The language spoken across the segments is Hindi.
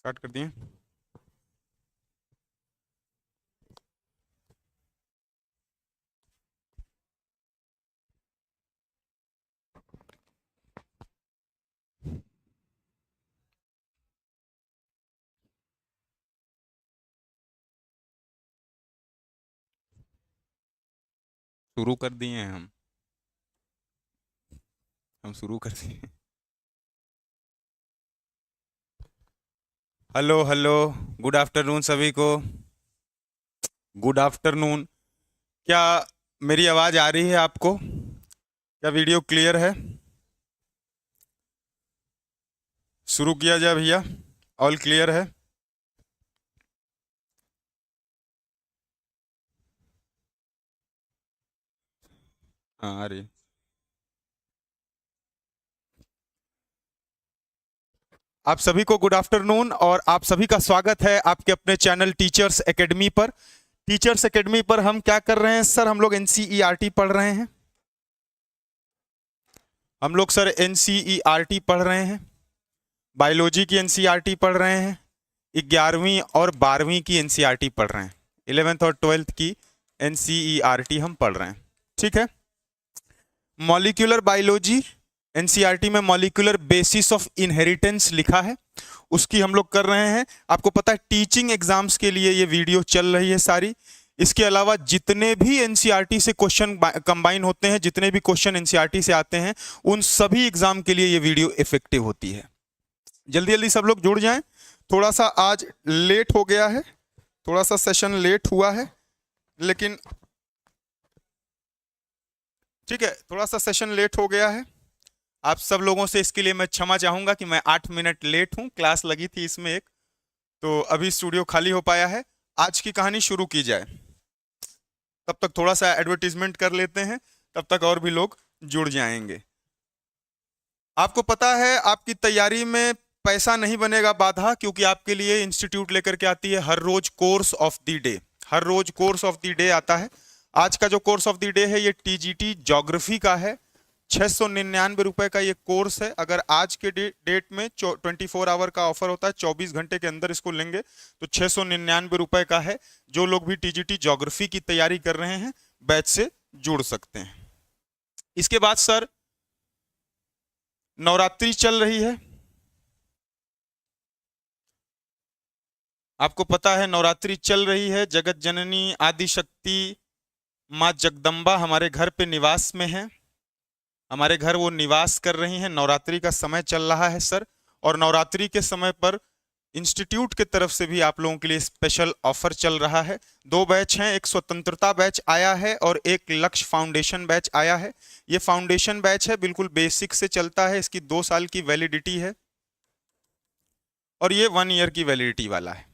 स्टार्ट कर दिए। शुरू कर दिए हैं हम शुरू कर दिए। हेलो हेलो, गुड आफ्टरनून सभी को। Good afternoon. क्या मेरी आवाज़ आ रही है आपको? क्या वीडियो क्लियर है? शुरू किया जाए भैया। ऑल क्लियर है? हाँ आ रही। आप सभी को गुड आफ्टरनून और आप सभी का स्वागत है आपके अपने चैनल टीचर्स एकेडमी पर। टीचर्स एकेडमी पर हम क्या कर रहे हैं सर? हम लोग एनसीईआरटी पढ़ रहे हैं। हम लोग सर एनसीईआरटी पढ़ रहे हैं। बायोलॉजी की एनसीईआरटी पढ़ रहे हैं। 11वीं और 12वीं की एनसीईआरटी पढ़ रहे हैं। 11th और 12th की एनसीईआरटी हम पढ़ रहे हैं। ठीक है। मॉलिक्यूलर बायोलॉजी एनसीईआरटी में मॉलिक्यूलर बेसिस ऑफ इनहेरिटेंस लिखा है, उसकी हम लोग कर रहे हैं। आपको पता है टीचिंग एग्जाम्स के लिए ये वीडियो चल रही है सारी। इसके अलावा जितने भी एनसीईआरटी से क्वेश्चन कंबाइन होते हैं, जितने भी क्वेश्चन एनसीईआरटी से आते हैं, उन सभी एग्जाम के लिए ये वीडियो इफेक्टिव होती है। जल्दी जल्दी सब लोग जुड़ जाएं। थोड़ा सा आज लेट हो गया है, थोड़ा सा सेशन लेट हुआ है, लेकिन ठीक है, थोड़ा सा सेशन लेट हो गया है। आप सब लोगों से इसके लिए मैं क्षमा चाहूंगा कि मैं 8 मिनट लेट हूं। क्लास लगी थी इसमें एक, तो अभी स्टूडियो खाली हो पाया है। आज की कहानी शुरू की जाए। तब तक थोड़ा सा एडवर्टीजमेंट कर लेते हैं, तब तक और भी लोग जुड़ जाएंगे। आपको पता है आपकी तैयारी में पैसा नहीं बनेगा बाधा, क्योंकि आपके लिए इंस्टीट्यूट लेकर के आती है हर रोज कोर्स ऑफ द डे। हर रोज कोर्स ऑफ द डे आता है। आज का जो कोर्स ऑफ द डे है ये टीजीटी ज्योग्राफी का है। 699 रुपए का ये कोर्स है। अगर आज के डेट में 24 आवर का ऑफर होता है, 24 घंटे के अंदर इसको लेंगे तो 699 रुपए का है। जो लोग भी टीजीटी ज्योग्राफी की तैयारी कर रहे हैं बैच से जुड़ सकते हैं। इसके बाद सर नवरात्रि चल रही है। आपको पता है नवरात्रि चल रही है। जगत जननी आदि शक्ति माँ जगदम्बा हमारे घर पे निवास में है। हमारे घर वो निवास कर रही हैं। नवरात्रि का समय चल रहा है सर, और नवरात्रि के समय पर इंस्टीट्यूट के तरफ से भी आप लोगों के लिए स्पेशल ऑफर चल रहा है। 2 बैच हैं, एक स्वतंत्रता बैच आया है और एक लक्ष्य फाउंडेशन बैच आया है। ये फाउंडेशन बैच है, बिल्कुल बेसिक से चलता है। इसकी 2 साल की वैलिडिटी है और ये 1 ईयर की वैलिडिटी वाला है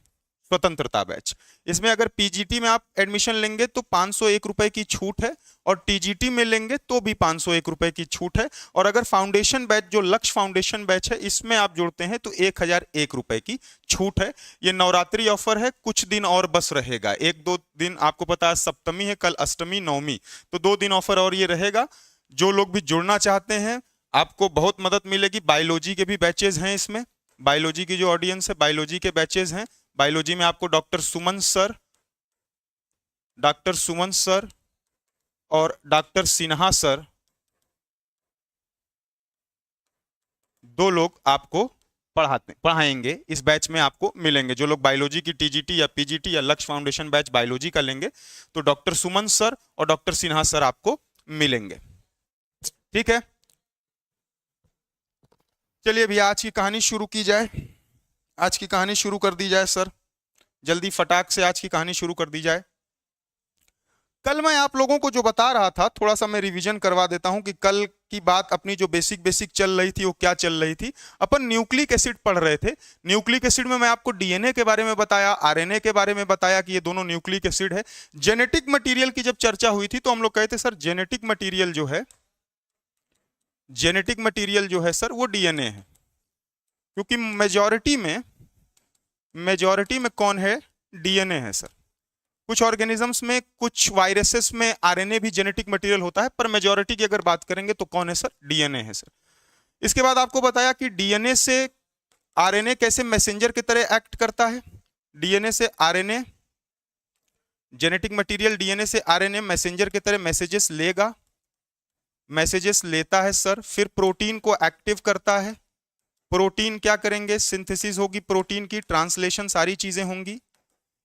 स्वतंत्रता बैच। इसमें अगर पीजीटी में आप एडमिशन लेंगे तो 501 रुपए की छूट है, और टीजीटी में लेंगे तो भी 501 रुपए की छूट है। और अगर फाउंडेशन बैच जो लक्ष्य फाउंडेशन बैच है इसमें आप जुड़ते हैं तो 1001 रुपए की छूट है। ये नवरात्रि ऑफर है, कुछ दिन और बस रहेगा। 1-2 दिन, आपको पता है सप्तमी है, कल अष्टमी नवमी, तो 2 दिन ऑफर और ये रहेगा। जो लोग भी जुड़ना चाहते हैं आपको बहुत मदद मिलेगी। बायोलॉजी के भी बैचेज हैं इसमें। बायोलॉजी की जो ऑडियंस है, बायोलॉजी के बैचेज हैं। बायोलॉजी में आपको डॉक्टर सुमन सर और डॉक्टर सिन्हा सर, 2 लोग आपको पढ़ाएंगे इस बैच में, आपको मिलेंगे। जो लोग बायोलॉजी की टीजीटी या पीजीटी या लक्ष्य फाउंडेशन बैच बायोलॉजी का लेंगे तो डॉक्टर सुमन सर और डॉक्टर सिन्हा सर आपको मिलेंगे। ठीक है, चलिए भैया आज की कहानी शुरू की जाए। आज की कहानी शुरू कर दी जाए सर, जल्दी फटाक से आज की कहानी शुरू कर दी जाए। कल मैं आप लोगों को जो बता रहा था, थोड़ा सा मैं रिवीजन करवा देता हूं कि कल की बात अपनी जो बेसिक चल रही थी वो क्या चल रही थी। अपन न्यूक्लिक एसिड पढ़ रहे थे। न्यूक्लिक एसिड में मैं आपको डीएनए के बारे में बताया, आरएनए के बारे में बताया कि ये दोनों न्यूक्लिक एसिड है। जेनेटिक मटीरियल की जब चर्चा हुई थी तो हम लोग कहे थे सर जेनेटिक मटीरियल जो है सर वो डीएनए है, क्योंकि मेजॉरिटी में कौन है? डीएनए है सर। कुछ ऑर्गेनिजम्स में, कुछ वायरसेस में आरएनए भी जेनेटिक मटेरियल होता है, पर मेजॉरिटी की अगर बात करेंगे तो कौन है सर? डीएनए है सर। इसके बाद आपको बताया कि डीएनए से आरएनए कैसे मैसेंजर की तरह एक्ट करता है? डीएनए से आरएनए, जेनेटिक मटेरियल डीएनए से आरएनए मैसेंजर की तरह मैसेजेस लेगा, मैसेजेस लेता है सर, फिर प्रोटीन को एक्टिव करता है। प्रोटीन क्या करेंगे? सिंथेसिस होगी प्रोटीन की, ट्रांसलेशन, सारी चीजें होंगी।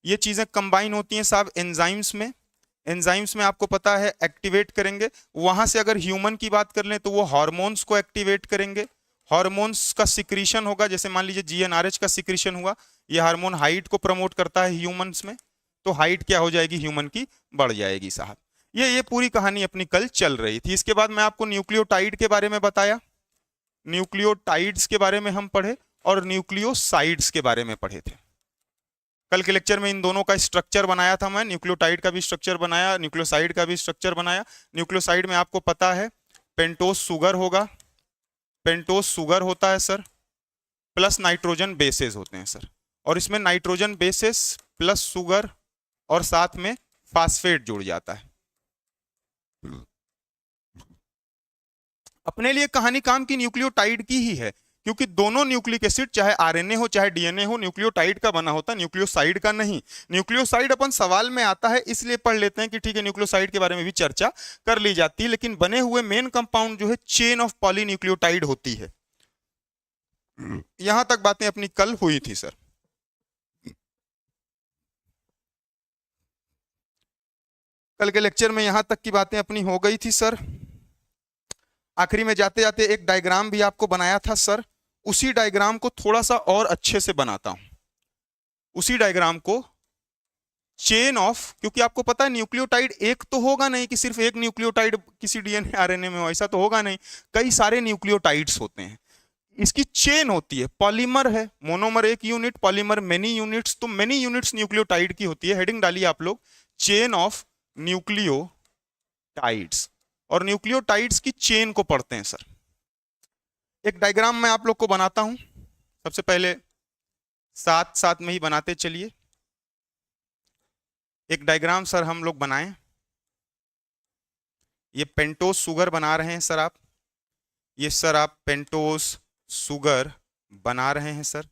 ये चीजें कंबाइन होती हैं साहब एंजाइम्स में। एंजाइम्स में आपको पता है एक्टिवेट करेंगे। वहां से अगर ह्यूमन की बात कर लें तो वो हार्मोन्स को एक्टिवेट करेंगे। हार्मोन्स का सिक्रीशन होगा, जैसे मान लीजिए जीएनआरएच का सिक्रीशन हुआ, ये हार्मोन हाइट को प्रमोट करता है ह्यूमंस में, तो हाइट क्या हो जाएगी? ह्यूमन की बढ़ जाएगी साहब। ये पूरी कहानी अपनी कल चल रही थी। इसके बाद मैं आपको न्यूक्लियोटाइड के बारे में बताया, न्यूक्लियोटाइड्स के बारे में हम पढ़े और न्यूक्लियोसाइड्स के बारे में पढ़े थे। कल के लेक्चर में इन दोनों का स्ट्रक्चर बनाया था मैं, न्यूक्लियोटाइड का भी स्ट्रक्चर बनाया, न्यूक्लियोसाइड का भी स्ट्रक्चर बनाया। न्यूक्लियोसाइड में आपको पता है पेंटोस सुगर होगा, पेंटोस सुगर होता है सर, प्लस नाइट्रोजन बेसेस होते हैं सर, और इसमें नाइट्रोजन बेसेस प्लस सुगर और साथ में फास्फेट जुड़ जाता है। अपने लिए कहानी काम की न्यूक्लियोटाइड की ही है, क्योंकि दोनों न्यूक्लिक एसिड चाहे आरएनए हो चाहे डीएनए हो न्यूक्लियोटाइड का बना होता है, न्यूक्लियोसाइड का नहीं। न्यूक्लियोसाइड अपन सवाल में आता है इसलिए पढ़ लेते हैं कि ठीक है न्यूक्लियोसाइड के बारे में भी चर्चा कर ली जाती है, लेकिन बने हुए मेन कंपाउंड जो है चेन ऑफ पॉलीन्यूक्लियोटाइड होती है। यहां तक बातें अपनी कल हुई थी सर। कल के लेक्चर में यहां तक की बातें अपनी हो गई थी सर। आखिरी में जाते जाते एक डायग्राम भी आपको बनाया था सर, उसी डायग्राम को थोड़ा सा और अच्छे से बनाता हूं। उसी डायग्राम को चेन ऑफ, क्योंकि आपको पता है न्यूक्लियोटाइड एक तो होगा नहीं कि सिर्फ एक न्यूक्लियोटाइड किसी डीएनए आरएनए में हो, ऐसा तो होगा नहीं, कई सारे न्यूक्लियोटाइड्स होते हैं। इसकी चेन होती है, पॉलीमर है, मोनोमर एक यूनिट, पॉलीमर मेनी यूनिट्स, तो मेनी यूनिट्स न्यूक्लियोटाइड की होती है। हेडिंग डालिए आप लोग, चेन ऑफ न्यूक्लियोटाइड्स, और न्यूक्लियोटाइड्स की चेन को पढ़ते हैं सर। एक डायग्राम मैं आप लोग को बनाता हूं, सबसे पहले साथ साथ में ही बनाते चलिए। एक डायग्राम सर हम लोग बनाएं। ये पेंटोस सुगर बना रहे हैं सर आप, ये सर आप पेंटोस सुगर बना रहे हैं सर,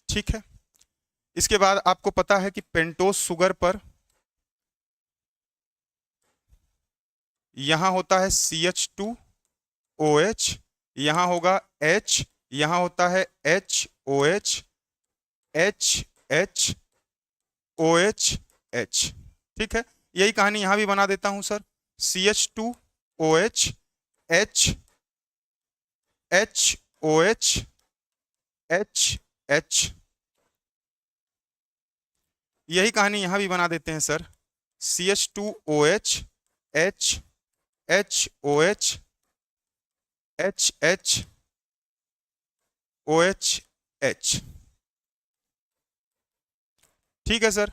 ठीक है। इसके बाद आपको पता है कि पेंटोस सुगर पर यहां होता है CH2OH, यहां होगा H, यहां होता है HOH, HHOH, ठीक है। यही कहानी यहां भी बना देता हूं सर, CH2OH, HOH, HH, यही कहानी यहां भी बना देते हैं सर, CH2OH, HOH, HHOH, ठीक है सर।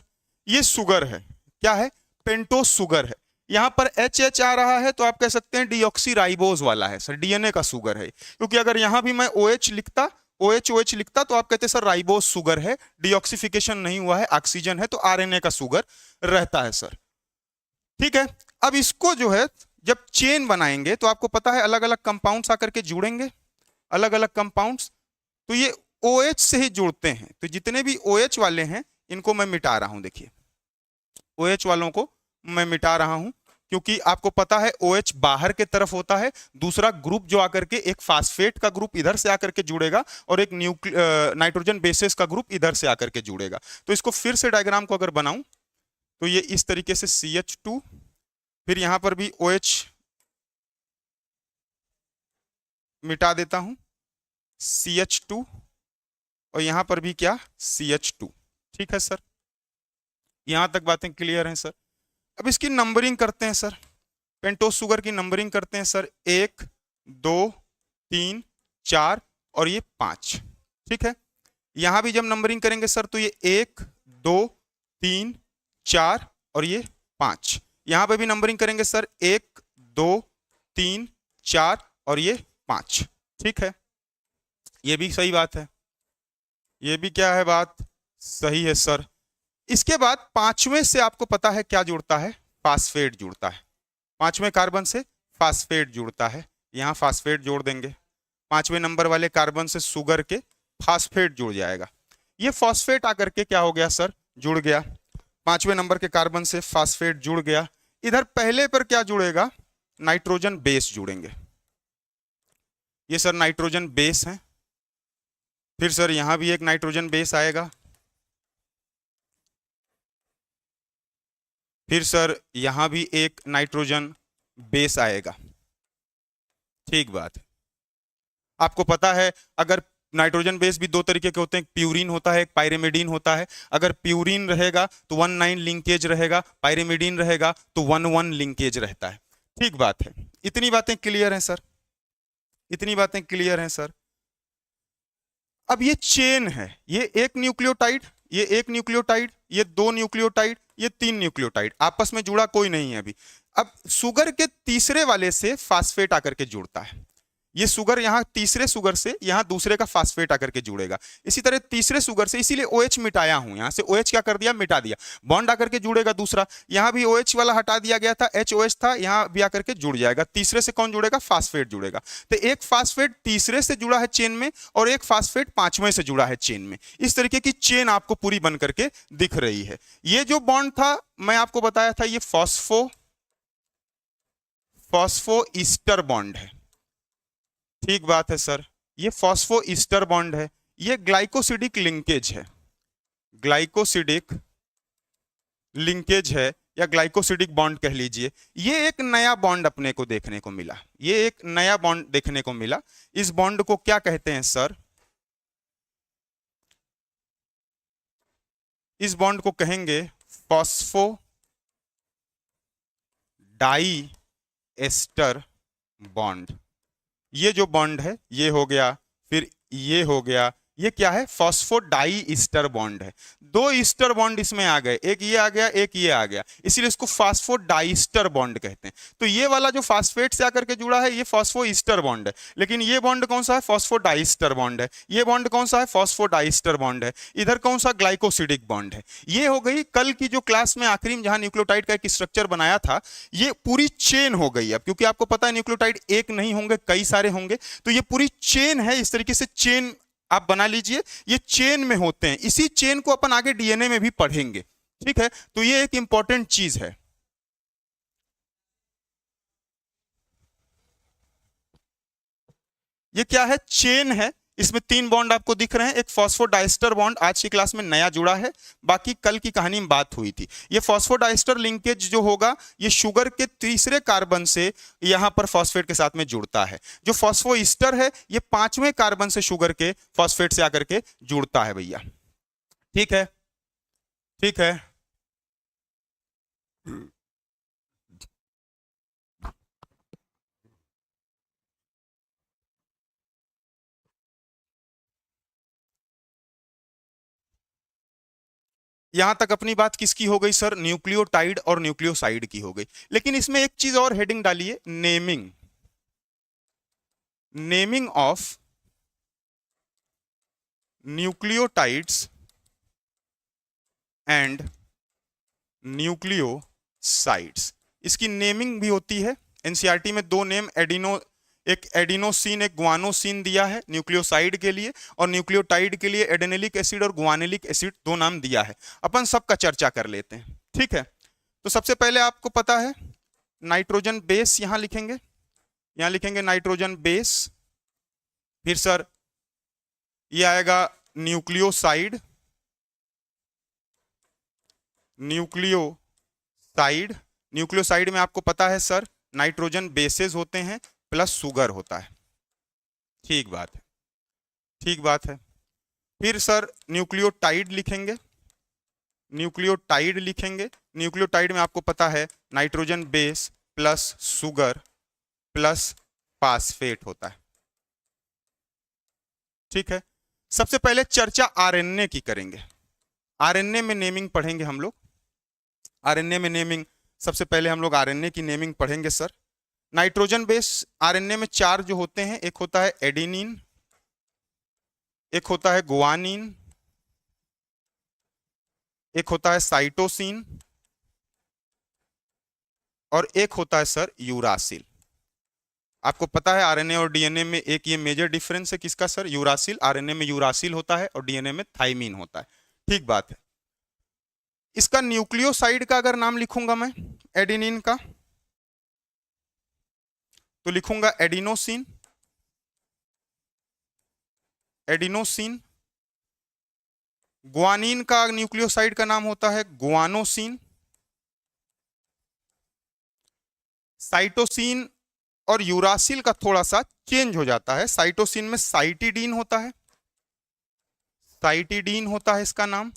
ये सुगर है, क्या है? पेंटोस सुगर है। यहां पर HH आ रहा है तो आप कह सकते हैं डीऑक्सीराइबोज वाला है सर, डीएनए का सुगर है। क्योंकि अगर यहां भी मैं OH लिखता, OH लिखता तो आप कहते सर राइबोज सुगर है, डीऑक्सीफिकेशन नहीं हुआ है, ऑक्सीजन है, तो आरएनए का सुगर रहता है सर, ठीक है। अब इसको जो है जब चेन बनाएंगे तो आपको पता है अलग अलग कंपाउंड्स आकर के जुड़ेंगे, अलग अलग कंपाउंड्स, तो ये OH से ही जुड़ते हैं। तो जितने भी OH वाले हैं इनको मैं मिटा रहा हूं, देखिए OH वालों को मैं मिटा रहा हूं, क्योंकि आपको पता है OH बाहर के तरफ होता है, दूसरा ग्रुप जो आकर के एक फास्फेट का ग्रुप इधर से आकर के जुड़ेगा और एक नाइट्रोजन बेसेस का ग्रुप इधर से आकर के जुड़ेगा। तो इसको फिर से डायग्राम को अगर बनाऊं तो ये इस तरीके से CH2, फिर यहां पर भी OH मिटा देता हूं, CH2, और यहां पर भी क्या? CH2, ठीक है सर। यहां तक बातें क्लियर हैं सर। अब इसकी नंबरिंग करते हैं सर, पेंटोस सुगर की नंबरिंग करते हैं सर, 1 2 3 4 और ये 5, ठीक है। यहां भी जब नंबरिंग करेंगे सर तो ये 1 2 3 4 और ये 5, यहां पे भी नंबरिंग करेंगे सर 1 2 3 4 और ये 5, ठीक है। ये भी सही बात है, ये भी क्या है बात? सही है सर। इसके बाद पांचवें से आपको पता है क्या जुड़ता है? फास्फेट जुड़ता है, पांचवें कार्बन से फास्फेट जुड़ता है, यहां फास्फेट जोड़ देंगे। 5वें नंबर वाले कार्बन से शुगर के फास्फेट जुड़ जाएगा। ये फॉस्फेट आकर के क्या हो गया सर, जुड़ गया। 5वें नंबर के कार्बन से फास्फेट जुड़ गया। इधर पहले पर क्या जुड़ेगा, नाइट्रोजन बेस जुड़ेंगे। ये सर नाइट्रोजन बेस है। फिर सर यहां भी एक नाइट्रोजन बेस आएगा। फिर सर यहां भी एक नाइट्रोजन बेस आएगा। ठीक बात। आपको पता है अगर नाइट्रोजन बेस भी दो तरीके के होते हैं, प्यूरिन होता है, एक पायरिमिडीन होता है। अगर प्यूरिन रहेगा तो 1,9 लिंकेज रहेगा, पायरिमिडीन रहेगा तो 1,1 लिंकेज रहता है। ठीक बात है। इतनी बातें क्लियर हैं सर, इतनी बातें क्लियर हैं सर। अब ये चेन है, ये एक न्यूक्लियोटाइड, ये एक न्यूक्लियोटाइड, ये दो न्यूक्लियोटाइड, ये 3 न्यूक्लियोटाइड, आपस में जुड़ा कोई नहीं है अभी। अब शुगर के तीसरे वाले से फास्फेट आकर के जुड़ता है। ये शुगर यहाँ तीसरे शुगर से यहाँ दूसरे का फास्फेट आकर के जुड़ेगा। इसी तरह तीसरे शुगर से, इसीलिए OH मिटाया हूं, यहाँ से OH क्या कर दिया, मिटा दिया, बॉन्ड आकर के जुड़ेगा दूसरा। यहाँ भी OH वाला हटा दिया गया था, HOH था, यहाँ भी आकर के जुड़ जाएगा। तीसरे से कौन जुड़ेगा, फास्फेट जुड़ेगा। तो एक फास्फेट तीसरे से जुड़ा है चेन में और एक फास्फेट 5वें से जुड़ा है चेन में। इस तरीके की चेन आपको पूरी बन करके दिख रही है। ये जो बॉन्ड था मैं आपको बताया था, ये फॉस्फो ईस्टर बॉन्ड है। ठीक बात है सर, ये फॉस्फो ईस्टर बॉन्ड है। ये ग्लाइकोसिडिक लिंकेज है, ग्लाइकोसिडिक लिंकेज है या ग्लाइकोसिडिक बॉन्ड कह लीजिए। ये एक नया बॉन्ड अपने को देखने को मिला, ये एक नया बॉन्ड देखने को मिला। इस बॉन्ड को क्या कहते हैं सर, इस बॉन्ड को कहेंगे फॉस्फो डाई एस्टर बॉन्ड। ये जो बॉन्ड है ये हो गया, फिर ये हो गया, ये क्या है, फॉस्फोडाई ईस्टर बॉन्ड है। दो ईस्टर बॉन्ड इसमें आ गए, एक ये आ गया, एक ये आ गया, इसीलिए इसको फॉस्फोडाइस्टर बॉन्ड कहते हैं। तो ये वाला जो फास्फेट से आकर के जुड़ा है ये फॉस्फो ईस्टर बॉन्ड है, लेकिन ये बॉन्ड कौन सा है, फॉस्फोडाइस्टर बॉन्ड है। ये बॉन्ड कौन सा है, फॉस्फोडाइस्टर बॉन्ड है। इधर कौन सा, ग्लाइकोसिडिक बॉन्ड है। ये हो गई कल की जो क्लास में आखिरी में जहां न्यूक्लियोटाइड का एक स्ट्रक्चर बनाया था, ये पूरी चेन हो गई। अब क्योंकि आपको पता है न्यूक्लियोटाइड एक नहीं होंगे, कई सारे होंगे, तो ये पूरी चेन है। इस तरीके से चेन आप बना लीजिए, ये चेन में होते हैं। इसी चेन को अपन आगे DNA में भी पढ़ेंगे। ठीक है, तो ये एक इंपॉर्टेंट चीज है। ये क्या है, चेन है। इसमें 3 बॉन्ड आपको दिख रहे हैं। एक फॉस्फोडाइस्टर बॉन्ड आज की क्लास में नया जुड़ा है, बाकी कल की कहानी में बात हुई थी। ये फॉस्फोडाइस्टर लिंकेज जो होगा ये शुगर के तीसरे कार्बन से यहां पर फॉस्फेट के साथ में जुड़ता है। जो फॉस्फोईस्टर है ये 5वें कार्बन से शुगर के फॉस्फेट से आकर के जुड़ता है भैया। ठीक है, ठीक है। यहां तक अपनी बात किसकी हो गई सर, न्यूक्लियोटाइड और न्यूक्लियोसाइड की हो गई। लेकिन इसमें एक चीज और हेडिंग डालिए, naming, naming of nucleotides and nucleosides. इसकी नेमिंग भी होती है। एनसीईआरटी में 2 नेम, एक एडिनोसिन एक गुआनोसिन दिया है न्यूक्लियोसाइड के लिए, और न्यूक्लियोटाइड के लिए एडेनिलिक एसिड और गुआनिलिक एसिड 2 नाम दिया है। अपन सबका चर्चा कर लेते हैं। ठीक है, तो सबसे पहले आपको पता है नाइट्रोजन बेस यहां लिखेंगे, यहां लिखेंगे नाइट्रोजन बेस। फिर सर ये आएगा न्यूक्लियोसाइड, न्यूक्लियोसाइड। न्यूक्लियोसाइड में आपको पता है सर नाइट्रोजन बेसेस होते हैं प्लस शुगर होता है। ठीक बात है, ठीक बात है। फिर सर न्यूक्लियोटाइड लिखेंगे, न्यूक्लियोटाइड लिखेंगे। न्यूक्लियोटाइड में आपको पता है nitrogen base plus sugar plus phosphate होता है। ठीक है, सबसे पहले चर्चा आरएनए की करेंगे। आरएनए में नेमिंग पढ़ेंगे हम लोग। आरएनए में नेमिंग, सबसे पहले हम लोग आरएनए की नेमिंग पढ़ेंगे सर। नाइट्रोजन बेस आरएनए में 4 जो होते हैं, एक होता है एडेनिन, एक होता है गुआनिन, एक होता है साइटोसिन और एक होता है सर यूरासिल। आपको पता है आरएनए और डीएनए में एक ये मेजर डिफरेंस है किसका सर? यूरासिल। आरएनए में यूरासिल होता है और डीएनए में थाइमीन होता है। ठीक बात है। इसका न्यूक्लियोसाइड का अगर नाम लिखूंगा मैं एडेनिन का, तो लिखूंगा एडिनोसिन। एडिनोसिन। ग्वानिन का न्यूक्लियोसाइड का नाम होता है ग्वानोसिन। साइटोसिन और यूरासिल का थोड़ा सा चेंज हो जाता है। साइटोसिन में साइटिडीन होता है, साइटिडीन होता है इसका नाम।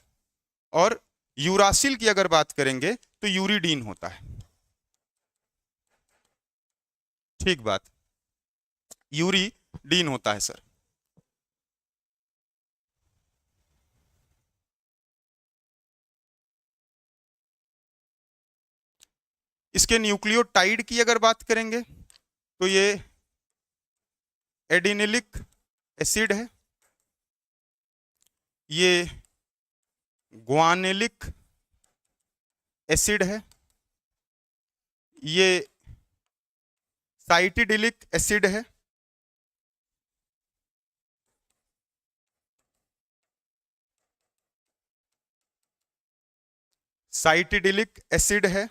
और यूरासिल की अगर बात करेंगे तो यूरिडीन होता है। ठीक बात, यूरिडीन होता है सर। इसके न्यूक्लियोटाइड की अगर बात करेंगे तो ये एडिनिलिक एसिड है, ये ग्वानिलिक एसिड है, ये साइटिडिलिक एसिड है, साइटिडिलिक एसिड है,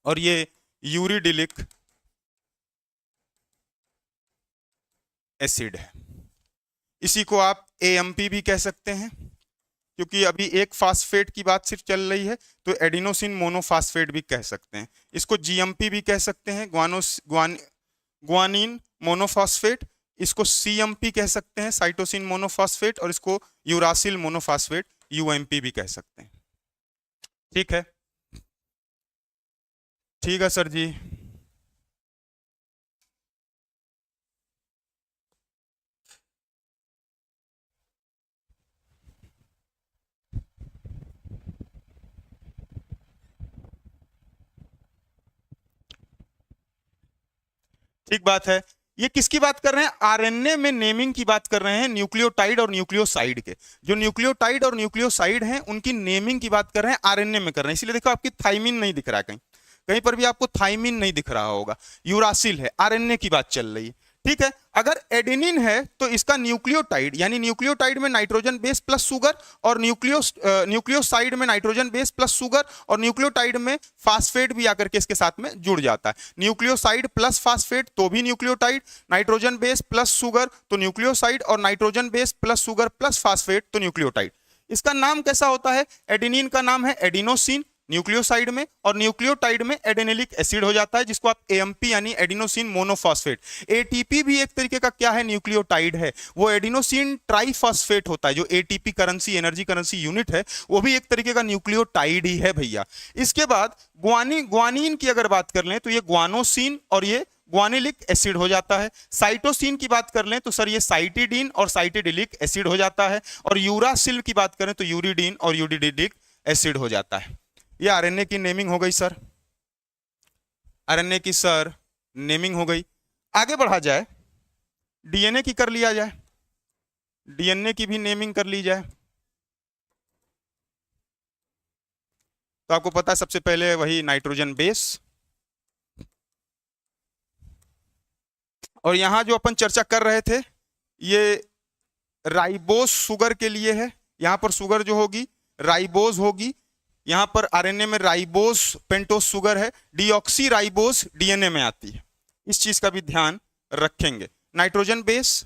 और ये यूरिडिलिक एसिड है। इसी को आप एएमपी भी कह सकते हैं, क्योंकि अभी एक फास्फेट की बात सिर्फ चल रही है, तो एडिनोसिन मोनोफास्फेट भी कह सकते हैं। इसको जीएमपी भी कह सकते हैं, ग्वानिन मोनोफास्फेट। इसको सीएमपी कह सकते हैं, साइटोसिन मोनोफास्फेट। और इसको यूरासिल मोनोफास्फेट यूएमपी भी कह सकते हैं। ठीक है, ठीक है सर जी। ठीक बात है। ये किसकी बात कर रहे हैं? आरएनए में नेमिंग की बात कर रहे हैं, न्यूक्लियोटाइड और न्यूक्लियोसाइड के। जो न्यूक्लियोटाइड और न्यूक्लियोसाइड हैं उनकी नेमिंग की बात कर रहे हैं, आरएनए में कर रहे हैं। इसलिए देखो आपकी थाइमिन नहीं दिख रहा है, कहीं कहीं पर भी आपको थाइमिन नहीं दिख रहा होगा। यूरासिल है, आरएनए की बात चल रही है। ठीक है, अगर एडेनिन है तो इसका न्यूक्लियोटाइड, यानी न्यूक्लियोटाइड में नाइट्रोजन बेस प्लस सुगर, और न्यूक्लियोसाइड में नाइट्रोजन बेस प्लस सुगर, और न्यूक्लियोटाइड में फास्फेट भी आकर के इसके साथ में जुड़ जाता है। न्यूक्लियोसाइड प्लस फास्फेट तो भी nucleotide, nitrogen base plus sugar तो न्यूक्लियोसाइड, और nitrogen base plus sugar plus phosphate तो न्यूक्लियोटाइड। इसका नाम कैसा होता है? एडेनिन का नाम है एडिनोसिन न्यूक्लियोसाइड में, और न्यूक्लियोटाइड में एडेनिलिक एसिड हो जाता है, जिसको आप एएमपी यानी एडिनोसिन मोनोफॉस्फेट। एटीपी भी एक तरीके का क्या है? न्यूक्लियोटाइड है। वो एडिनोसिन ट्राइफॉस्फेट होता है। जो ATP currency, energy currency unit है, वो भी एक तरीके का न्यूक्लियोटाइड ही है भैया। इसके बाद ग्वानिन की अगर बात कर लें तो ये ग्वानोसिन और ये ग्वानिलिक एसिड हो जाता है। साइटोसिन की बात कर लें तो सर ये साइटिडीन और साइटिडिलिक एसिड हो जाता है। और यूरासिल की बात करें तो यूरिडीन और यूरिडिलिक एसिड हो जाता है। ये आरएनए की नेमिंग हो गई सर, आरएनए की सर नेमिंग हो गई। आगे बढ़ा जाए, डीएनए की कर लिया जाए, डीएनए की भी नेमिंग कर ली जाए। तो आपको पता है सबसे पहले वही नाइट्रोजन बेस, और यहां जो अपन चर्चा कर रहे थे ये राइबोस शुगर के लिए है। यहां पर शुगर जो होगी राइबोस होगी। यहां पर आरएनए में राइबोस पेंटोस शुगर है, डीऑक्सी राइबोस डीएनए में आती है। इस चीज का भी ध्यान रखेंगे। नाइट्रोजन बेस,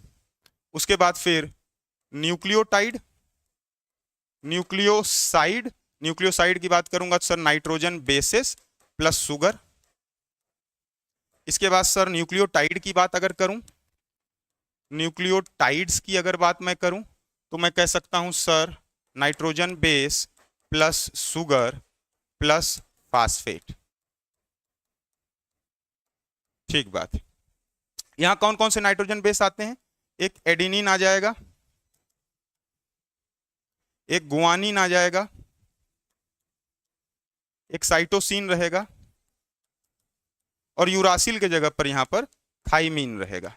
उसके बाद फिर न्यूक्लियोटाइड, न्यूक्लियोसाइड। न्यूक्लियोसाइड की बात करूंगा तो sir nitrogen bases plus sugar. इसके बाद सर न्यूक्लियोटाइड की बात अगर करूं, न्यूक्लियोटाइड्स की अगर बात मैं करूं तो मैं कह सकता हूं sir nitrogen base plus sugar plus phosphate. ठीक बात है। यहां कौन कौन से नाइट्रोजन बेस आते हैं? एक एडेनिन आ जाएगा, एक गुआनिन आ जाएगा, एक साइटोसिन रहेगा, और यूरासिल के जगह पर यहां पर थाइमीन रहेगा।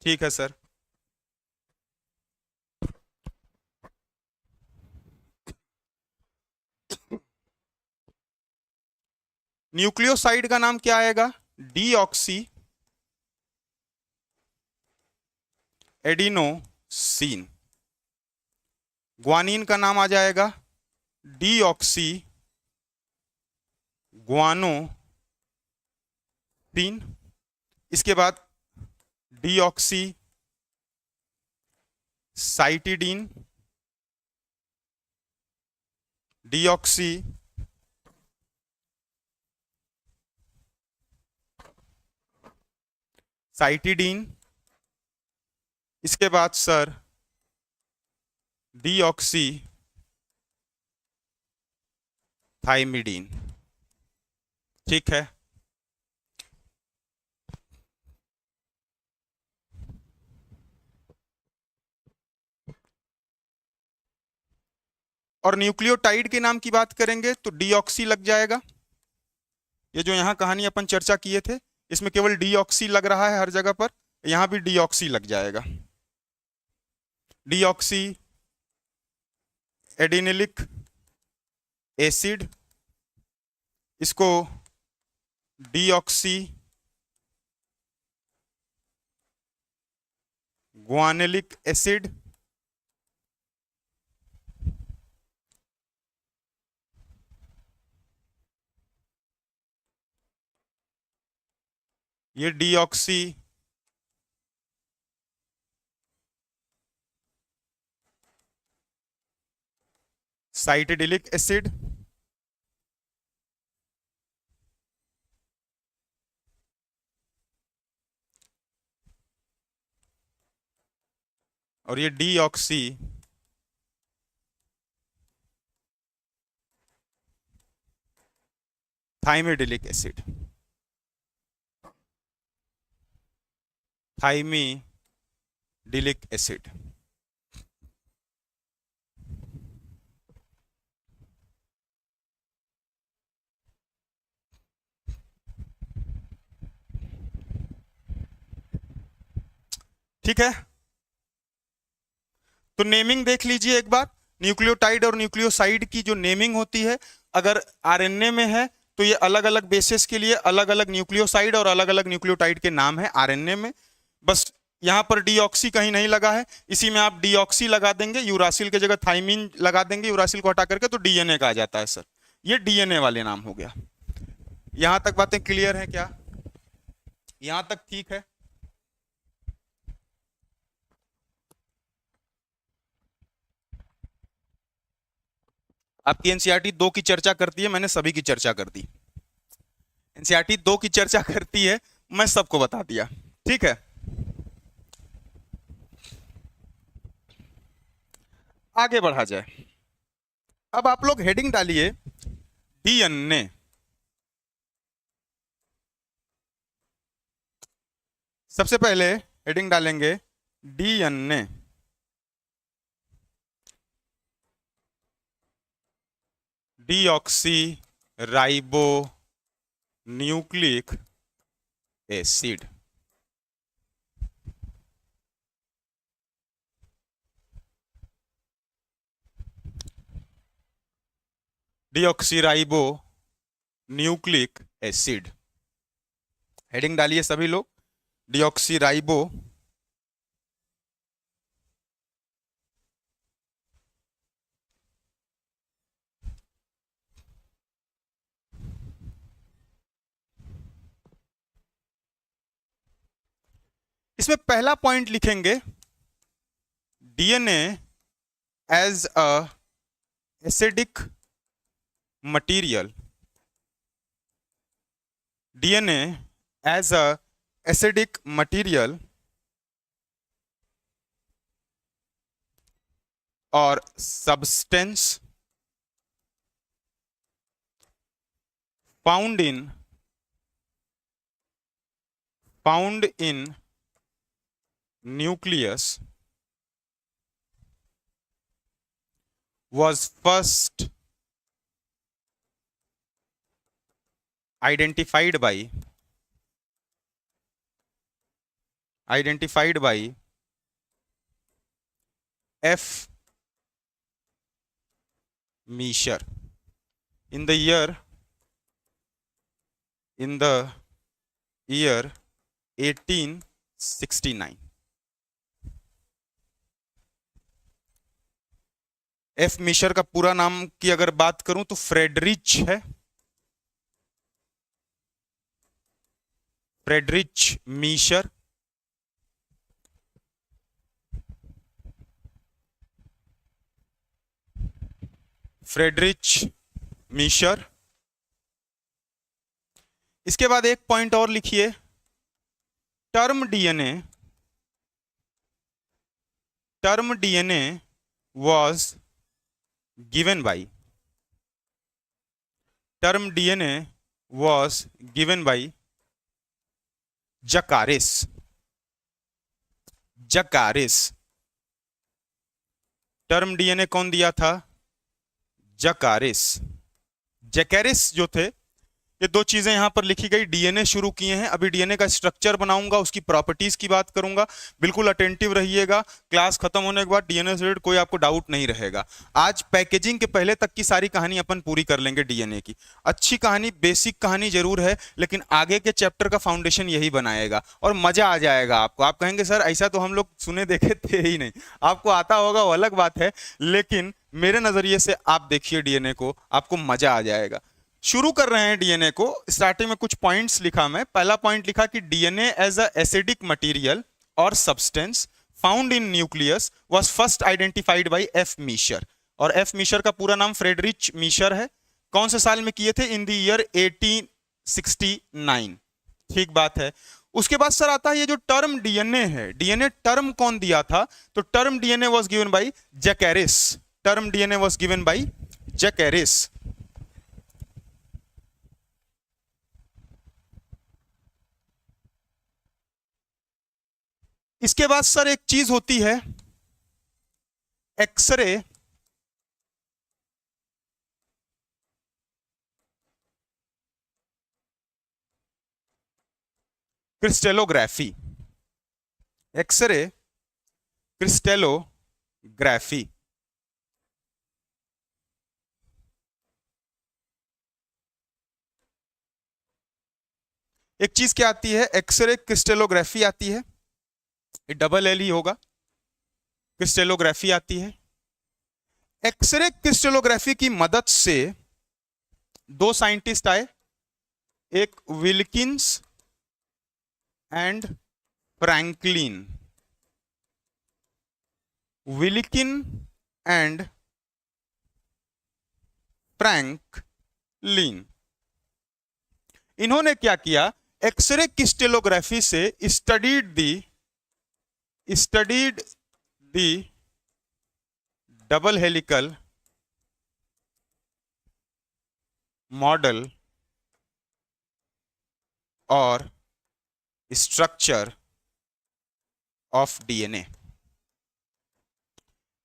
ठीक है सर। न्यूक्लियोसाइड का नाम क्या आएगा? Deoxy adenosine. ग्वानिन का नाम आ जाएगा डीऑक्सी ग्वानोसिन। इसके बाद डीऑक्सी साइटिडीन, डीऑक्सी साइटिडीन। इसके बाद सर डीऑक्सी थाइमिडीन। ठीक है। और न्यूक्लियोटाइड के नाम की बात करेंगे तो डीऑक्सी लग जाएगा। ये जो यहां कहानी अपन चर्चा किए थे इसमें केवल डीऑक्सी लग रहा है हर जगह पर, यहां भी डीऑक्सी लग जाएगा। डीऑक्सी एडिनिलिक एसिड, इसको डीऑक्सी ग्वानेलिक एसिड, ये डीऑक्सी साइटिडिलिक एसिड, और ये डीऑक्सी थाइमिडिलिक एसिड, थाइमिडिलिक एसिड। ठीक है, तो नेमिंग देख लीजिए एक बार। न्यूक्लियोटाइड और न्यूक्लियोसाइड की जो नेमिंग होती है, अगर आरएनए में है तो ये अलग अलग बेसिस के लिए अलग अलग न्यूक्लियोसाइड और अलग अलग न्यूक्लियोटाइड के नाम है आरएनए में। बस यहां पर डीऑक्सी कहीं नहीं लगा है, इसी में आप डीऑक्सी लगा देंगे, यूरासिल की जगह थाइमिन लगा देंगे, यूरासिल को हटा करके तो डीएनए का आ जाता है सर। ये डीएनए वाले नाम हो गया। यहां तक बातें क्लियर है क्या? यहां तक ठीक है? आपकी एनसीईआरटी 2 की चर्चा करती है, मैंने सभी की चर्चा कर दी। एनसीईआरटी 2 की चर्चा करती है, मैं सबको बता दिया। ठीक है, आगे बढ़ा जाए। अब आप लोग हेडिंग डालिए डीएनए। सबसे पहले हेडिंग डालेंगे DNA. Deoxy ribo nucleic acid. Deoxyribo nucleic acid. Heading डालिए सभी लोग डीऑक्सीराइबो इसमें पहला पॉइंट लिखेंगे DNA as a acidic material. DNA as a acidic material और substance found in nucleus was first identified by F. Meisner in the year 1869। F Miescher का पूरा नाम की अगर बात करूं तो फ्रेडरिच है, फ्रेडरिच मीशर। फ्रेडरिच मीशर। इसके बाद एक पॉइंट और लिखिए, term DNA, term DNA was given by, term DNA was given by Zacharias, Zacharias. Term DNA कौन दिया था? जकारिस। जकारिस जो थे, ये दो चीजें यहां पर लिखी गई, डीएनए शुरू किए हैं। अभी डीएनए का स्ट्रक्चर बनाऊंगा, उसकी प्रॉपर्टीज की बात करूंगा। बिल्कुल अटेंटिव रहिएगा, क्लास खत्म होने के बाद डीएनए से रिलेटेड कोई आपको डाउट नहीं रहेगा। आज पैकेजिंग के पहले तक की सारी कहानी अपन पूरी कर लेंगे डीएनए की। अच्छी कहानी, बेसिक कहानी जरूर है, लेकिन आगे के चैप्टर का फाउंडेशन यही बनाएगा और मजा आ जाएगा आपको। आप कहेंगे सर ऐसा तो हम लोग सुने देखे थे ही नहीं। आपको आता होगा वो अलग बात है, लेकिन मेरे नजरिए से आप देखिए डीएनए को, आपको मजा आ जाएगा। शुरू कर रहे हैं डीएनए को। स्टार्टिंग में कुछ पॉइंट्स लिखा मैं। पहला पॉइंट लिखा कि DNA as a acidic material और substance found in nucleus was first identified by F Miescher. और एफ मीशर का पूरा नाम फ्रेडरिच मीशर है। कौन से साल में किए थे? In the year 1869। ठीक बात है। उसके बाद सर आता है ये जो टर्म डीएनए है, डीएनए टर्म कौन दिया था? तो term DNA was given by Zacharias. Term DNA was given by Zacharias. इसके बाद सर एक चीज होती है, एक्सरे क्रिस्टेलोग्राफी। X ray crystallography. एक चीज क्या आती है? एक्सरे क्रिस्टेलोग्राफी आती है, डबल एल ही होगा, क्रिस्टेलोग्राफी आती है। एक्सरे क्रिस्टेलोग्राफी की मदद से दो साइंटिस्ट आए, एक Wilkins and Franklin. Wilkin and Franklin. इन्होंने क्या किया? एक्सरे क्रिस्टेलोग्राफी से studied the double helical model और structure of DNA.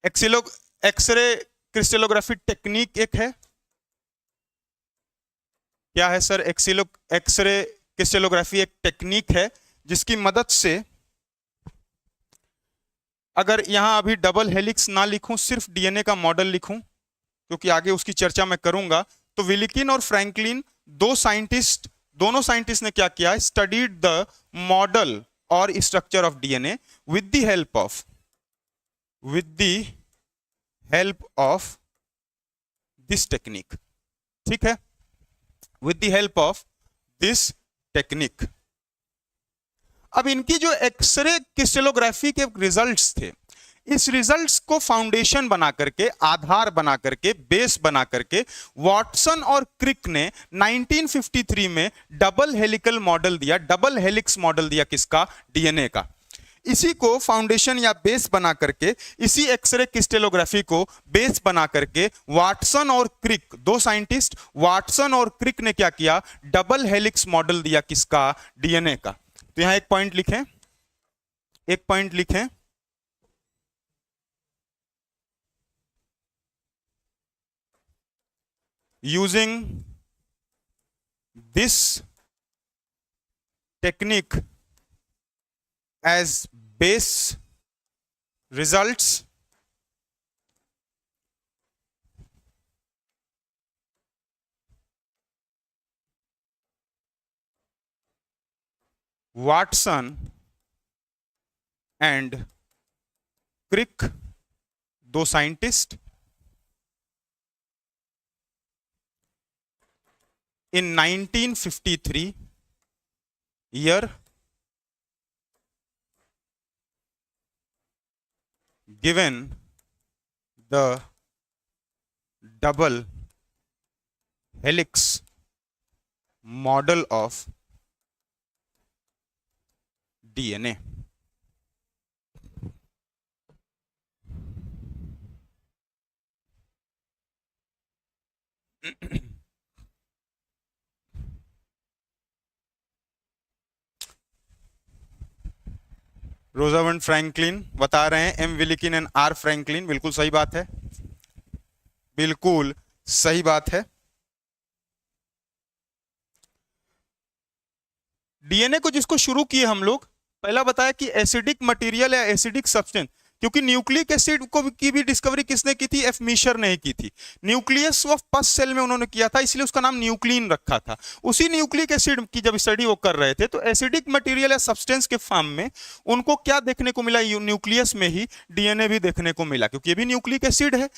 X-ray crystallography technique एक है। क्या है सर? एक्सरे क्रिस्टेलोग्राफी एक टेक्निक है जिसकी मदद से, अगर यहां अभी डबल हेलिक्स ना लिखूं, सिर्फ डीएनए का मॉडल लिखूं, क्योंकि आगे उसकी चर्चा मैं करूंगा, तो विल्किन और फ्रैंकलिन दोनों साइंटिस्ट ने क्या किया? स्टडीड द मॉडल और structure of DNA with the help of this technique. ठीक है, with the help of this technique. अब इनकी जो एक्सरे क्रिस्टेलोग्राफी के रिजल्ट्स थे, इस रिजल्ट्स को फाउंडेशन बना करके, आधार बना करके, बेस बना करके वॉटसन और क्रिक ने 1953 में डबल हेलिकल मॉडल दिया, डबल हेलिक्स मॉडल दिया। किसका? डीएनए का। इसी को फाउंडेशन या बेस बना करके, इसी एक्सरे क्रिस्टेलोग्राफी को बेस बना करके वाटसन और क्रिक, दो साइंटिस्ट, वाटसन और क्रिक ने क्या किया? डबल हेलिक्स मॉडल दिया। किसका? डीएनए का। तो यहां एक पॉइंट लिखें, एक पॉइंट लिखें, using this technique as base results Watson and Crick, दो scientist, in 1953 year given the double helix model of DNA. Rosamond Franklin बता रहे हैं, एम विलिकिन एंड आर फ्रैंकलिन, बिल्कुल सही बात है, बिल्कुल सही बात है। डीएनए को जिसको शुरू किए हम लोग, पहला बताया कि एसिडिक मटेरियल या एसिडिक सब्सटेंस, क्योंकि न्यूक्लिक एसिड को की भी डिस्कवरी किसने की थी? एफ मिशर ने ही की थी। न्यूक्लियस ऑफ पस सेल में उन्होंने किया था, इसलिए उसका नाम न्यूक्लिन रखा था। उसी न्यूक्लिक एसिड की जब स्टडी वो कर रहे थे तो एसिडिक मटेरियल या सब्सटेंस के फॉर्म में उनको क्या देखने को मिला? न्यूक्लियस में ही डीएनए भी देखने को मिला, क्योंकि ये भी न्यूक्लिक एसिड है।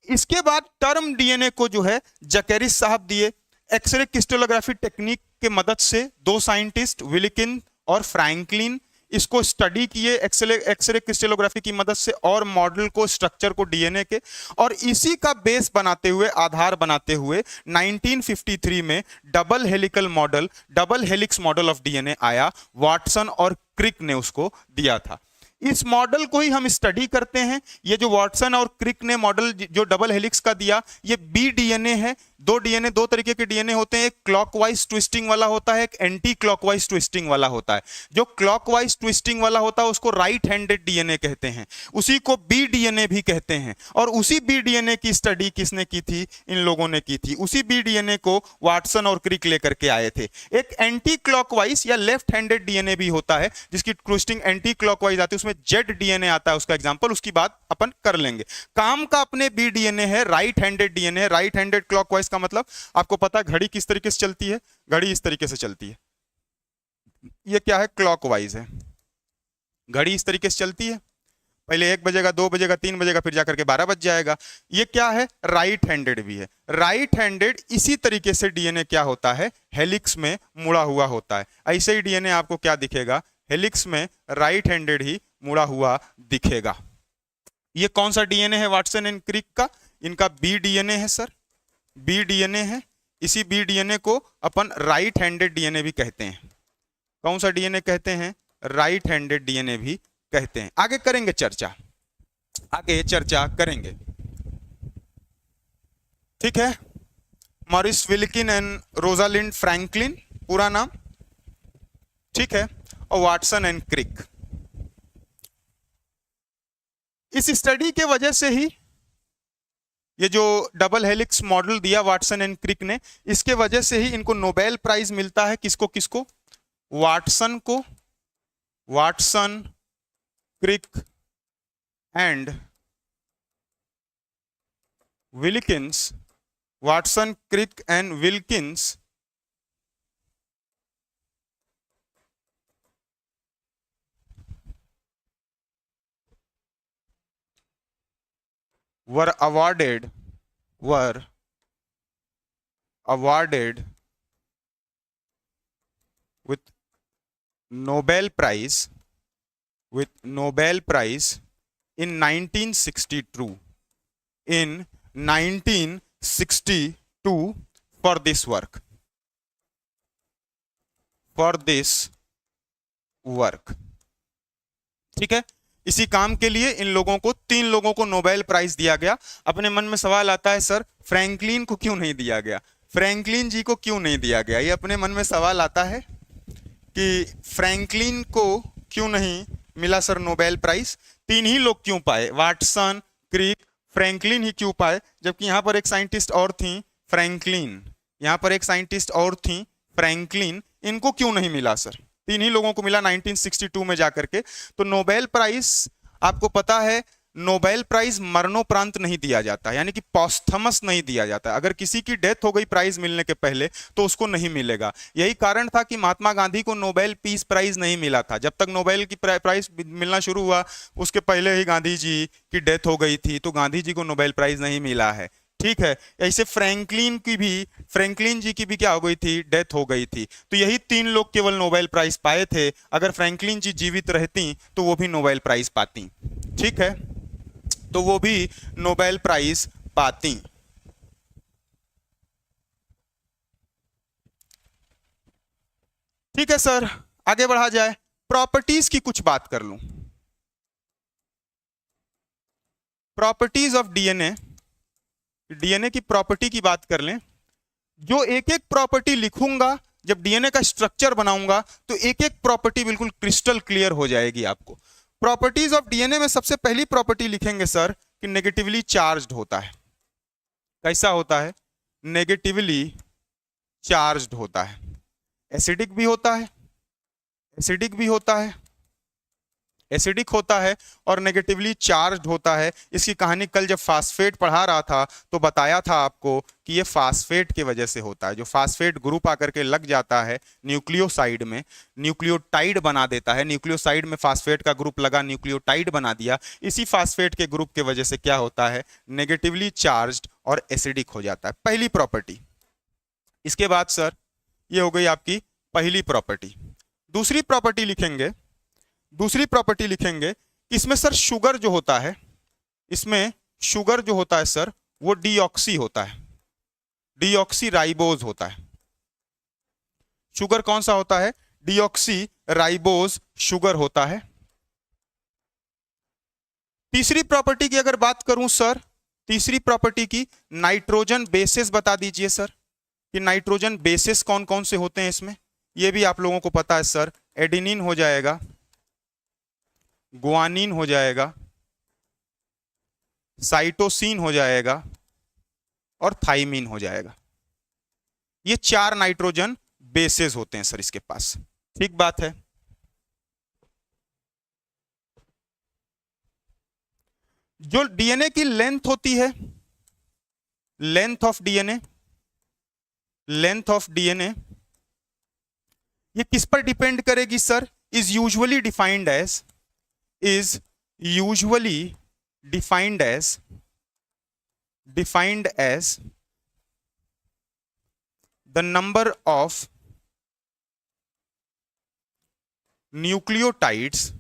इसके बाद टर्म डीएनए को जो है जकैरिस साहब दिए, एक्सरे क्रिस्टलोग्राफी टेक्निक के मदद से दो साइंटिस्ट विलिकिन और फ्रैंकलिन इसको स्टडी किए एक्सरे क्रिस्टलोग्राफी की मदद से, और मॉडल को, स्ट्रक्चर को डीएनए के, और इसी का बेस बनाते हुए, आधार बनाते हुए 1953 में double helical model, double helix model of DNA आया। वाटसन और क्रिक ने उसको दिया था। इस मॉडल को ही हम स्टडी करते हैं। ये जो वाटसन और क्रिक ने मॉडल जो डबल हेलिक्स का दिया, ये बी डीएनए है। दो तरीके के डीएनए होते हैं, एक क्लॉकवाइज ट्विस्टिंग वाला होता है, एक एंटी क्लॉकवाइज ट्विस्टिंग वाला होता है। जो क्लॉकवाइज ट्विस्टिंग वाला होता है उसको राइट हैंडेड डीएनए कहते हैं, उसी को बी डीएनए भी कहते हैं। और उसी बी डीएनए की स्टडी किसने की थी? इन लोगों ने की थी। उसी बी डीएनए को वाटसन और क्रिक लेकर के आए थे। एक एंटी क्लॉकवाइज या लेफ्ट हैंडेड डीएनए भी होता है जिसकी ट्विस्टिंग एंटी क्लॉकवाइज आती है, उसमें जेड डीएनए आता है, उसका एग्जांपल उसकी बात अपन कर लेंगे। काम का अपने बी डीएनए है, राइट हैंडेड डीएनए है। राइट हैंडेड क्लॉकवाइज का मतलब आपको पता है घड़ी किस तरीके से चलती है? घड़ी इस तरीके से चलती है। ये क्या है? क्लॉकवाइज है। घड़ी इस तरीके से चलती है, पहले 1 बजेगा, 2 बजेगा, 3 बजेगा, फिर जाकर के 12 बज जाएगा। ये क्या है? राइट हैंडेड भी है। राइट हैंडेड इसी तरीके से डीएनए क्या होता है? हेलिक्स में मुड़ा हुआ होता है। ऐसे ही डीएनए आपको क्या दिखेगा? हेलिक्स में राइट हैंडेड ही मुड़ा हुआ दिखेगा। ये कौन सा डीएनए है वाटसन एंड क्रिक का? इनका बी डीएनए है सर, बी डीएनए है। इसी बी डीएनए को अपन राइट हैंडेड डीएनए भी कहते हैं। कौन सा डीएनए कहते हैं? राइट हैंडेड डीएनए भी कहते हैं। आगे करेंगे चर्चा, आगे चर्चा करेंगे, ठीक है। मॉरिस विलिकिन एंड रोजालिंड फ्रैंकलिन पूरा नाम, ठीक है, और वाटसन एंड क्रिक। इस स्टडी के वजह से ही ये जो डबल हेलिक्स मॉडल दिया वाटसन एंड क्रिक ने, इसके वजह से ही इनको नोबेल प्राइज मिलता है। किसको किसको? वाटसन को, Watson, Crick and Wilkins, Watson, Crick and Wilkins were awarded with Nobel Prize in 1962 for this work, ठीक है। इसी काम के लिए इन लोगों को, 3 लोगों को नोबेल प्राइज दिया गया। अपने मन में सवाल आता है, सर फ्रैंकलिन को क्यों नहीं दिया गया? फ्रैंकलिन जी को क्यों नहीं दिया गया? ये अपने मन में सवाल आता है कि फ्रैंकलिन को क्यों नहीं मिला सर नोबेल प्राइज? 3 ही लोग क्यों पाए? वाटसन, क्रिक, फ्रैंकलिन ही क्यों पाए? जबकि यहां पर एक साइंटिस्ट और थी फ्रैंकलिन, यहां पर एक साइंटिस्ट और थी फ्रैंकलिन, इनको क्यों नहीं मिला सर? 3 ही लोगों को मिला 1962 में जाकर के। तो नोबेल प्राइज आपको पता है नोबेल प्राइज मरणोपरांत नहीं दिया जाता, यानी कि पॉस्थमस नहीं दिया जाता। अगर किसी की डेथ हो गई प्राइज मिलने के पहले तो उसको नहीं मिलेगा। यही कारण था कि महात्मा गांधी को नोबेल पीस प्राइज नहीं मिला था। जब तक नोबेल की प्राइज मिलना शुरू हुआ उसके पहले ही गांधी जी की डेथ हो गई थी, तो गांधी जी को नोबेल प्राइज नहीं मिला है। ठीक है, ऐसे फ्रैंकलिन जी की भी क्या हो गई थी, डेथ हो गई थी। तो यही 3 लोग केवल नोबेल प्राइज पाए थे। अगर फ्रैंकलिन जी जीवित रहती तो वो भी नोबेल प्राइज पाती। ठीक है, तो वो भी नोबेल प्राइज पाती। ठीक है सर, आगे बढ़ा जाए। प्रॉपर्टीज की कुछ बात कर लूं। प्रॉपर्टीज ऑफ डीएनए, डीएनए की प्रॉपर्टी की बात कर लें। जो एक एक प्रॉपर्टी लिखूंगा, जब डीएनए का स्ट्रक्चर बनाऊंगा तो एक एक प्रॉपर्टी बिल्कुल क्रिस्टल क्लियर हो जाएगी आपको। प्रॉपर्टीज ऑफ डीएनए में सबसे पहली प्रॉपर्टी लिखेंगे सर कि नेगेटिवली चार्ज्ड होता है। कैसा होता है? नेगेटिवली चार्ज्ड होता है। एसिडिक भी होता है, एसिडिक भी होता है, एसिडिक होता है और नेगेटिवली चार्ज्ड होता है। इसकी कहानी कल जब फास्फेट पढ़ा रहा था तो बताया था आपको कि ये फास्फेट की वजह से होता है। जो फास्फेट ग्रुप आकर के लग जाता है न्यूक्लियोसाइड में, न्यूक्लियोटाइड बना देता है। न्यूक्लियोसाइड में फास्फेट का ग्रुप लगा, न्यूक्लियोटाइड बना दिया। इसी फास्फेट के ग्रुप की वजह से क्या होता है? नेगेटिवली चार्ज्ड और एसिडिक हो जाता है। पहली प्रॉपर्टी। इसके बाद सर ये हो गई आपकी पहली प्रॉपर्टी। दूसरी प्रॉपर्टी लिखेंगे, दूसरी प्रॉपर्टी लिखेंगे कि इसमें सर शुगर जो होता है, इसमें शुगर जो होता है सर वो डीऑक्सी होता है, डीऑक्सी राइबोज होता है। शुगर कौन सा होता है? डीऑक्सी राइबोज शुगर होता है। तीसरी प्रॉपर्टी की अगर बात करूं सर, तीसरी प्रॉपर्टी की नाइट्रोजन बेसेस बता दीजिए सर कि नाइट्रोजन बेसेस कौन कौन से होते हैं इसमें। ये भी आप लोगों को पता है सर, एडेनिन हो जाएगा, गुआनिन हो जाएगा, साइटोसिन हो जाएगा और थाइमिन हो जाएगा। ये 4 नाइट्रोजन बेसेस होते हैं सर इसके पास। ठीक बात है। जो डीएनए की लेंथ होती है, length of DNA, length of DNA ये किस पर डिपेंड करेगी sir? Is usually defined as, is usually defined as the number of nucleotides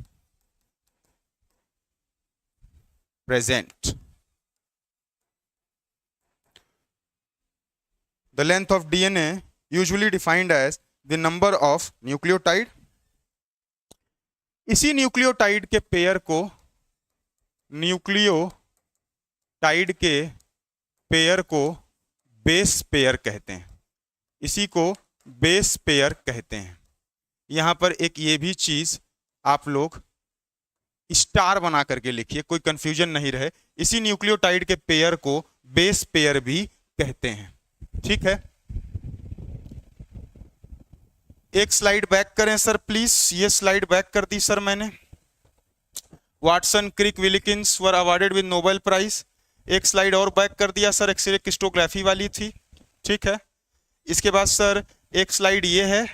present. The length of DNA usually defined as the number of nucleotide. इसी न्यूक्लियोटाइड के पेयर को, न्यूक्लियोटाइड के पेयर को बेस पेयर कहते हैं। इसी को बेस पेयर कहते हैं। यहां पर एक ये भी चीज आप लोग स्टार बना करके लिखिए, कोई कंफ्यूजन नहीं रहे। इसी न्यूक्लियोटाइड के पेयर को बेस पेयर भी कहते हैं। ठीक है, एक स्लाइड बैक करें सर प्लीज। ये स्लाइड बैक कर दी सर मैंने। Watson, Crick, Wilkins were awarded with Nobel prize. एक स्लाइड और बैक कर दिया सर, एक्सरे क्रिस्टोग्राफी वाली थी। ठीक है, इसके बाद सर एक स्लाइड ये है,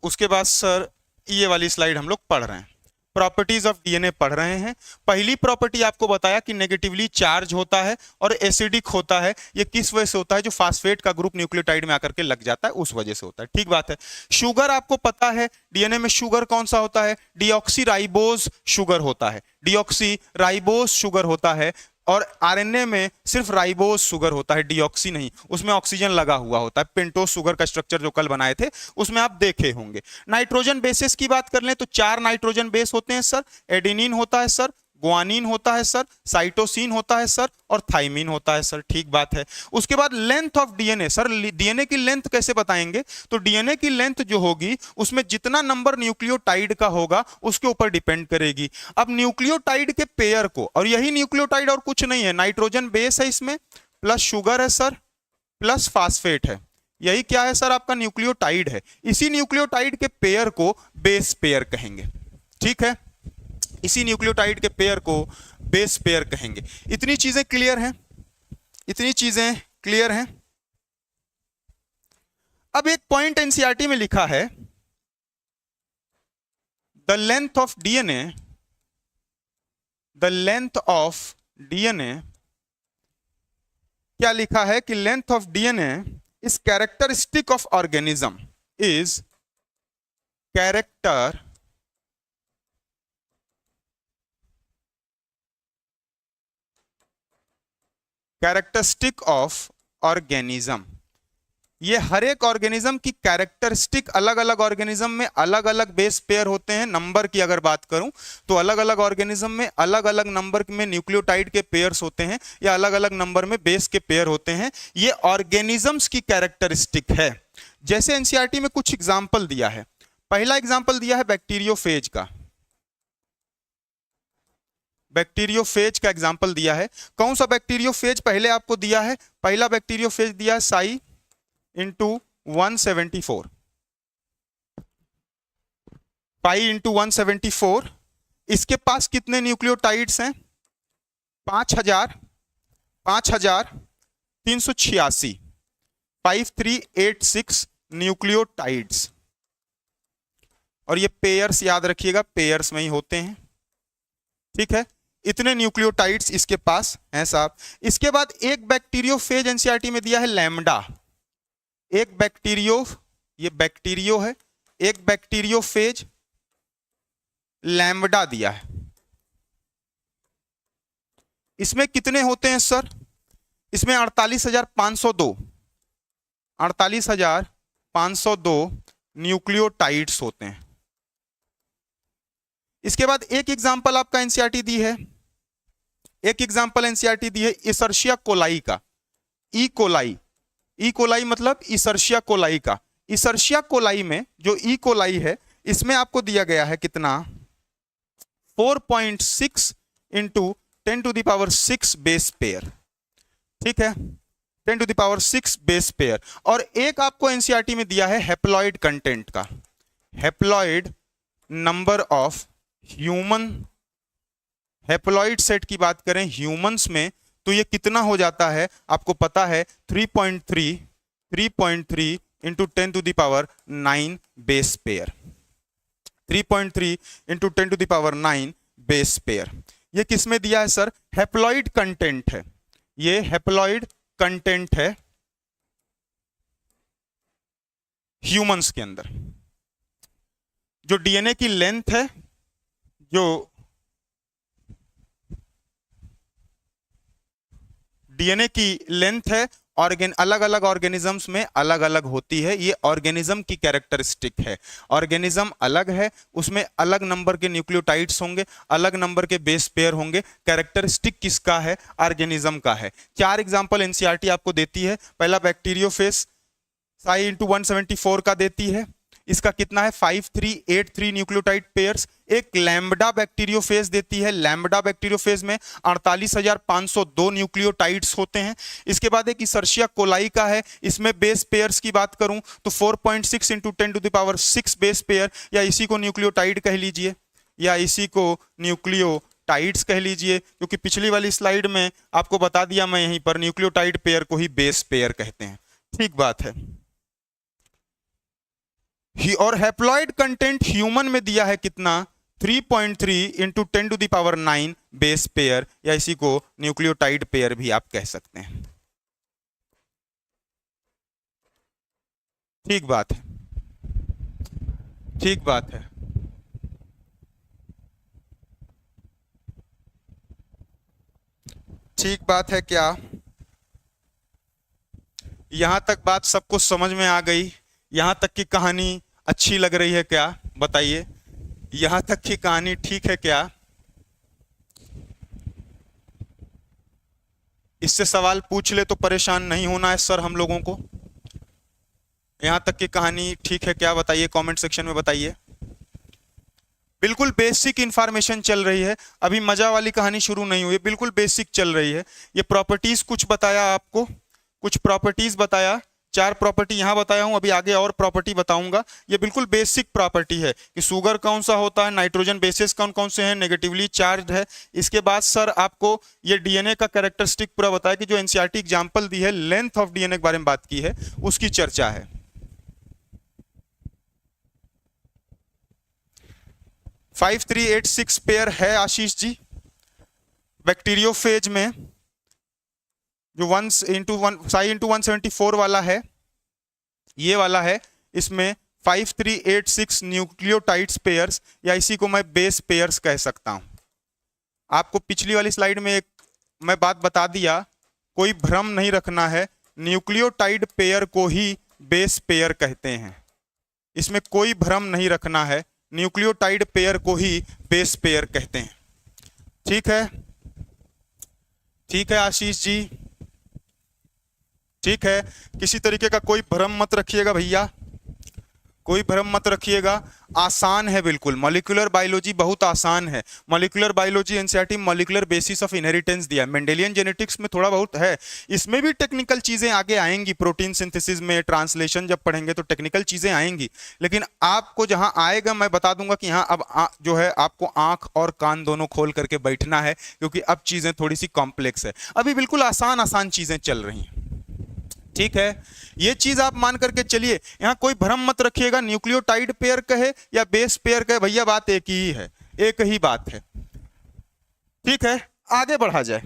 उसके बाद सर ये वाली स्लाइड हम लोग पढ़ रहे हैं। प्रॉपर्टीज ऑफ डीएनए पढ़ रहे हैं। पहली प्रॉपर्टी आपको बताया कि नेगेटिवली चार्ज होता है और एसिडिक होता है। ये किस वजह से होता है? जो फास्फेट का ग्रुप न्यूक्लियोटाइड में आकर के लग जाता है उस वजह से होता है। ठीक बात है। शुगर आपको पता है, डीएनए में शुगर कौन सा होता है? डीऑक्सी राइबोज शुगर होता है, डीऑक्सी राइबोज शुगर होता है। और आरएनए में सिर्फ राइबोज शुगर होता है, डीऑक्सी नहीं। उसमें ऑक्सीजन लगा हुआ होता है। पेंटोज शुगर का स्ट्रक्चर जो कल बनाए थे उसमें आप देखे होंगे। नाइट्रोजन बेसेस की बात कर लें तो 4 नाइट्रोजन बेस होते हैं सर। एडेनिन होता है सर, गुआनिन होता है सर, साइटोसिन होता है सर और थाइमिन होता है सर। ठीक बात है। उसके बाद length of DNA sir, DNA की लेंथ कैसे बताएंगे? तो डीएनए की लेंथ जो होगी उसमें जितना नंबर न्यूक्लियोटाइड का होगा उसके ऊपर डिपेंड करेगी। अब न्यूक्लियोटाइड के पेयर को, और यही न्यूक्लियोटाइड और कुछ नहीं है, नाइट्रोजन बेस है इसमें, प्लस शुगर है सर, प्लस फास्फेट है। यही क्या है सर? आपका न्यूक्लियोटाइड है। इसी न्यूक्लियोटाइड के पेयर को बेस पेयर कहेंगे। ठीक है, इसी न्यूक्लियोटाइड के पेयर को बेस पेयर कहेंगे। इतनी चीजें क्लियर हैं, इतनी चीजें क्लियर हैं। अब एक पॉइंट एनसीईआरटी में लिखा है, the length of DNA, the length of DNA, क्या लिखा है कि length of DNA is characteristic of organism, is characteristic of organism. ये हर एक ऑर्गेनिज्म की कैरेक्टरिस्टिक, अलग अलग ऑर्गेनिज्म में अलग अलग बेस पेयर होते हैं। नंबर की अगर बात करूं तो अलग अलग ऑर्गेनिज्म में अलग अलग नंबर में न्यूक्लियोटाइड के पेयर्स होते हैं या अलग अलग नंबर में बेस के पेयर होते हैं। ये ऑर्गेनिजम्स की कैरेक्टरिस्टिक है। जैसे एनसीईआरटी में कुछ एग्जाम्पल दिया है। पहला एग्जाम्पल दिया है बैक्टीरियोफेज का, बैक्टीरियोफेज का एग्जाम्पल दिया है। कौन सा बैक्टीरियोफेज पहले आपको दिया है? पहला बैक्टीरियोफेज दिया है साई इंटू 174, पाई इंटू 174। इसके पास कितने न्यूक्लियोटाइड्स हैं? 5386, 5386 न्यूक्लियोटाइड्स। और ये पेयर्स याद रखिएगा, पेयर्स में ही होते हैं, ठीक है। इतने न्यूक्लियोटाइड्स इसके पास हैं साहब। इसके बाद एक बैक्टीरियोफेज एनसीईआरटी में दिया है लैम्डा, एक बैक्टीरियो, ये बैक्टीरियो है, एक बैक्टीरियोफेज लैम्डा दिया है। इसमें कितने होते हैं सर? इसमें 48,502, 48,502 न्यूक्लियोटाइड्स होते हैं। इसके बाद एक एग्जांपल आपका एनसीईआरटी दी है, एक एग्जांपल एनसीईआरटी दी है इसर्शिया कोलाई का, ई कोलाई। ई कोलाई मतलब इसर्शिया कोलाई का। इसर्शिया कोलाई में जो ई कोलाई है, इसमें आपको दिया गया है कितना? 4.6 इंटू 10⁶ बेस पेयर, ठीक है, 10⁶ बेस पेयर। और एक आपको एनसीईआरटी में दिया है हैप्लॉइड कंटेंट का, haploid number of human, haploid set की बात करें ह्यूमंस में तो ये कितना हो जाता है? आपको पता है 3.3 into 10⁹ base pair, 3.3 into 10⁹ base pair. ये किस में दिया है सर? हैप्लॉइड कंटेंट है, ये हैप्लॉइड कंटेंट है ह्यूमंस के अंदर। जो डीएनए की लेंथ है, जो डीएनए की लेंथ है अलग अलग ऑर्गेनिजम्स में अलग अलग होती है। ये ऑर्गेनिज्म की कैरेक्टरिस्टिक है। ऑर्गेनिज्म अलग है, उसमें अलग नंबर के न्यूक्लियोटाइड्स होंगे, अलग नंबर के बेस पेयर होंगे। कैरेक्टरिस्टिक किसका है? ऑर्गेनिज्म का है। 4 एग्जांपल एनसीईआरटी आपको देती है। पहला बैक्टीरियोफेज साई इंटू 174 का देती है, इसका कितना है? 5383 न्यूक्लियोटाइड पेयर्स। एक लैम्बडा बैक्टीरियोफेज देती है, लैम्बडा बैक्टीरियोफेज में 48,502 न्यूक्लियोटाइड्स होते हैं। इसके बाद एक इसर्शिया कोलाई का है, इसमें बेस पेयर्स की बात करूं तो 4.6 इंटू 10⁶ बेस पेयर, या इसी को न्यूक्लियोटाइड कह लीजिए, या इसी को न्यूक्लियोटाइड्स कह लीजिए, क्योंकि पिछली वाली स्लाइड में आपको बता दिया मैं यहीं पर, न्यूक्लियोटाइड पेयर को ही बेस पेयर कहते हैं। ठीक बात है। और हैप्लॉइड कंटेंट ह्यूमन में दिया है कितना? 3.3 इंटू 10⁹ बेस पेयर, या इसी को न्यूक्लियोटाइड पेयर भी आप कह सकते हैं। ठीक बात है, ठीक बात है। ठीक बात है क्या? यहां तक बात सबको समझ में आ गई? यहां तक की कहानी अच्छी लग रही है क्या? बताइए, यहां तक की कहानी ठीक है क्या? इससे सवाल पूछ ले तो परेशान नहीं होना है सर हम लोगों को। यहां तक की कहानी ठीक है क्या? बताइए, कमेंट सेक्शन में बताइए। बिल्कुल बेसिक इंफॉर्मेशन चल रही है, अभी मजा वाली कहानी शुरू नहीं हुई, बिल्कुल बेसिक चल रही है। ये प्रॉपर्टीज कुछ बताया आपको, कुछ प्रॉपर्टीज बताया, 4 प्रॉपर्टी यहाँ बताया हूँ, अभी आगे और प्रॉपर्टी बताऊंगा। ये बिल्कुल बेसिक प्रॉपर्टी है कि शुगर कौन सा होता है, नाइट्रोजन बेसेस कौन कौन से हैं, नेगेटिवली चार्ज है। इसके बाद सर आपको ये डीएनए का कैरेक्टरिस्टिक पूरा बताया कि जो एनसीईआरटी एग्जाम्पल दी है, लेंथ ऑफ डीएनए के बारे में बात की है, उसकी चर्चा है। 5386 पेयर है आशीष जी। बैक्टीरियोफेज में जो 1/174 वाला है, ये वाला है, इसमें 5386 न्यूक्लियोटाइड्स पेयर्स, या इसी को मैं बेस पेयर्स कह सकता हूं। आपको पिछली वाली स्लाइड में एक मैं बात बता दिया, कोई भ्रम नहीं रखना है, न्यूक्लियोटाइड पेयर को ही बेस पेयर कहते हैं। इसमें कोई भ्रम नहीं रखना है, न्यूक्लियोटाइड पेयर को ही बेस पेयर कहते हैं। ठीक है, ठीक है आशीष जी, ठीक है। किसी तरीके का कोई भ्रम मत रखिएगा भैया, कोई भ्रम मत रखिएगा। आसान है बिल्कुल, मॉलिक्यूलर बायोलॉजी बहुत आसान है। Molecular biology NCERT molecular basis of inheritance दिया है। मेंडेलियन जेनेटिक्स में थोड़ा बहुत है, इसमें भी टेक्निकल चीजें आगे आएंगी। प्रोटीन सिंथेसिस में ट्रांसलेशन जब पढ़ेंगे तो टेक्निकल चीजें आएंगी, लेकिन आपको जहां आएगा मैं बता दूंगा कि यहाँ अब जो है आपको आंख और कान दोनों खोल करके बैठना है, क्योंकि अब चीजें थोड़ी सी कॉम्प्लेक्स है। अभी बिल्कुल आसान आसान चीजें चल रही हैं, ठीक है। ये चीज आप मान करके चलिए, यहां कोई भ्रम मत रखिएगा, न्यूक्लियोटाइड पेयर कहे या बेस पेयर कहे, भैया बात एक ही है, एक ही बात है। ठीक है, आगे बढ़ा जाए।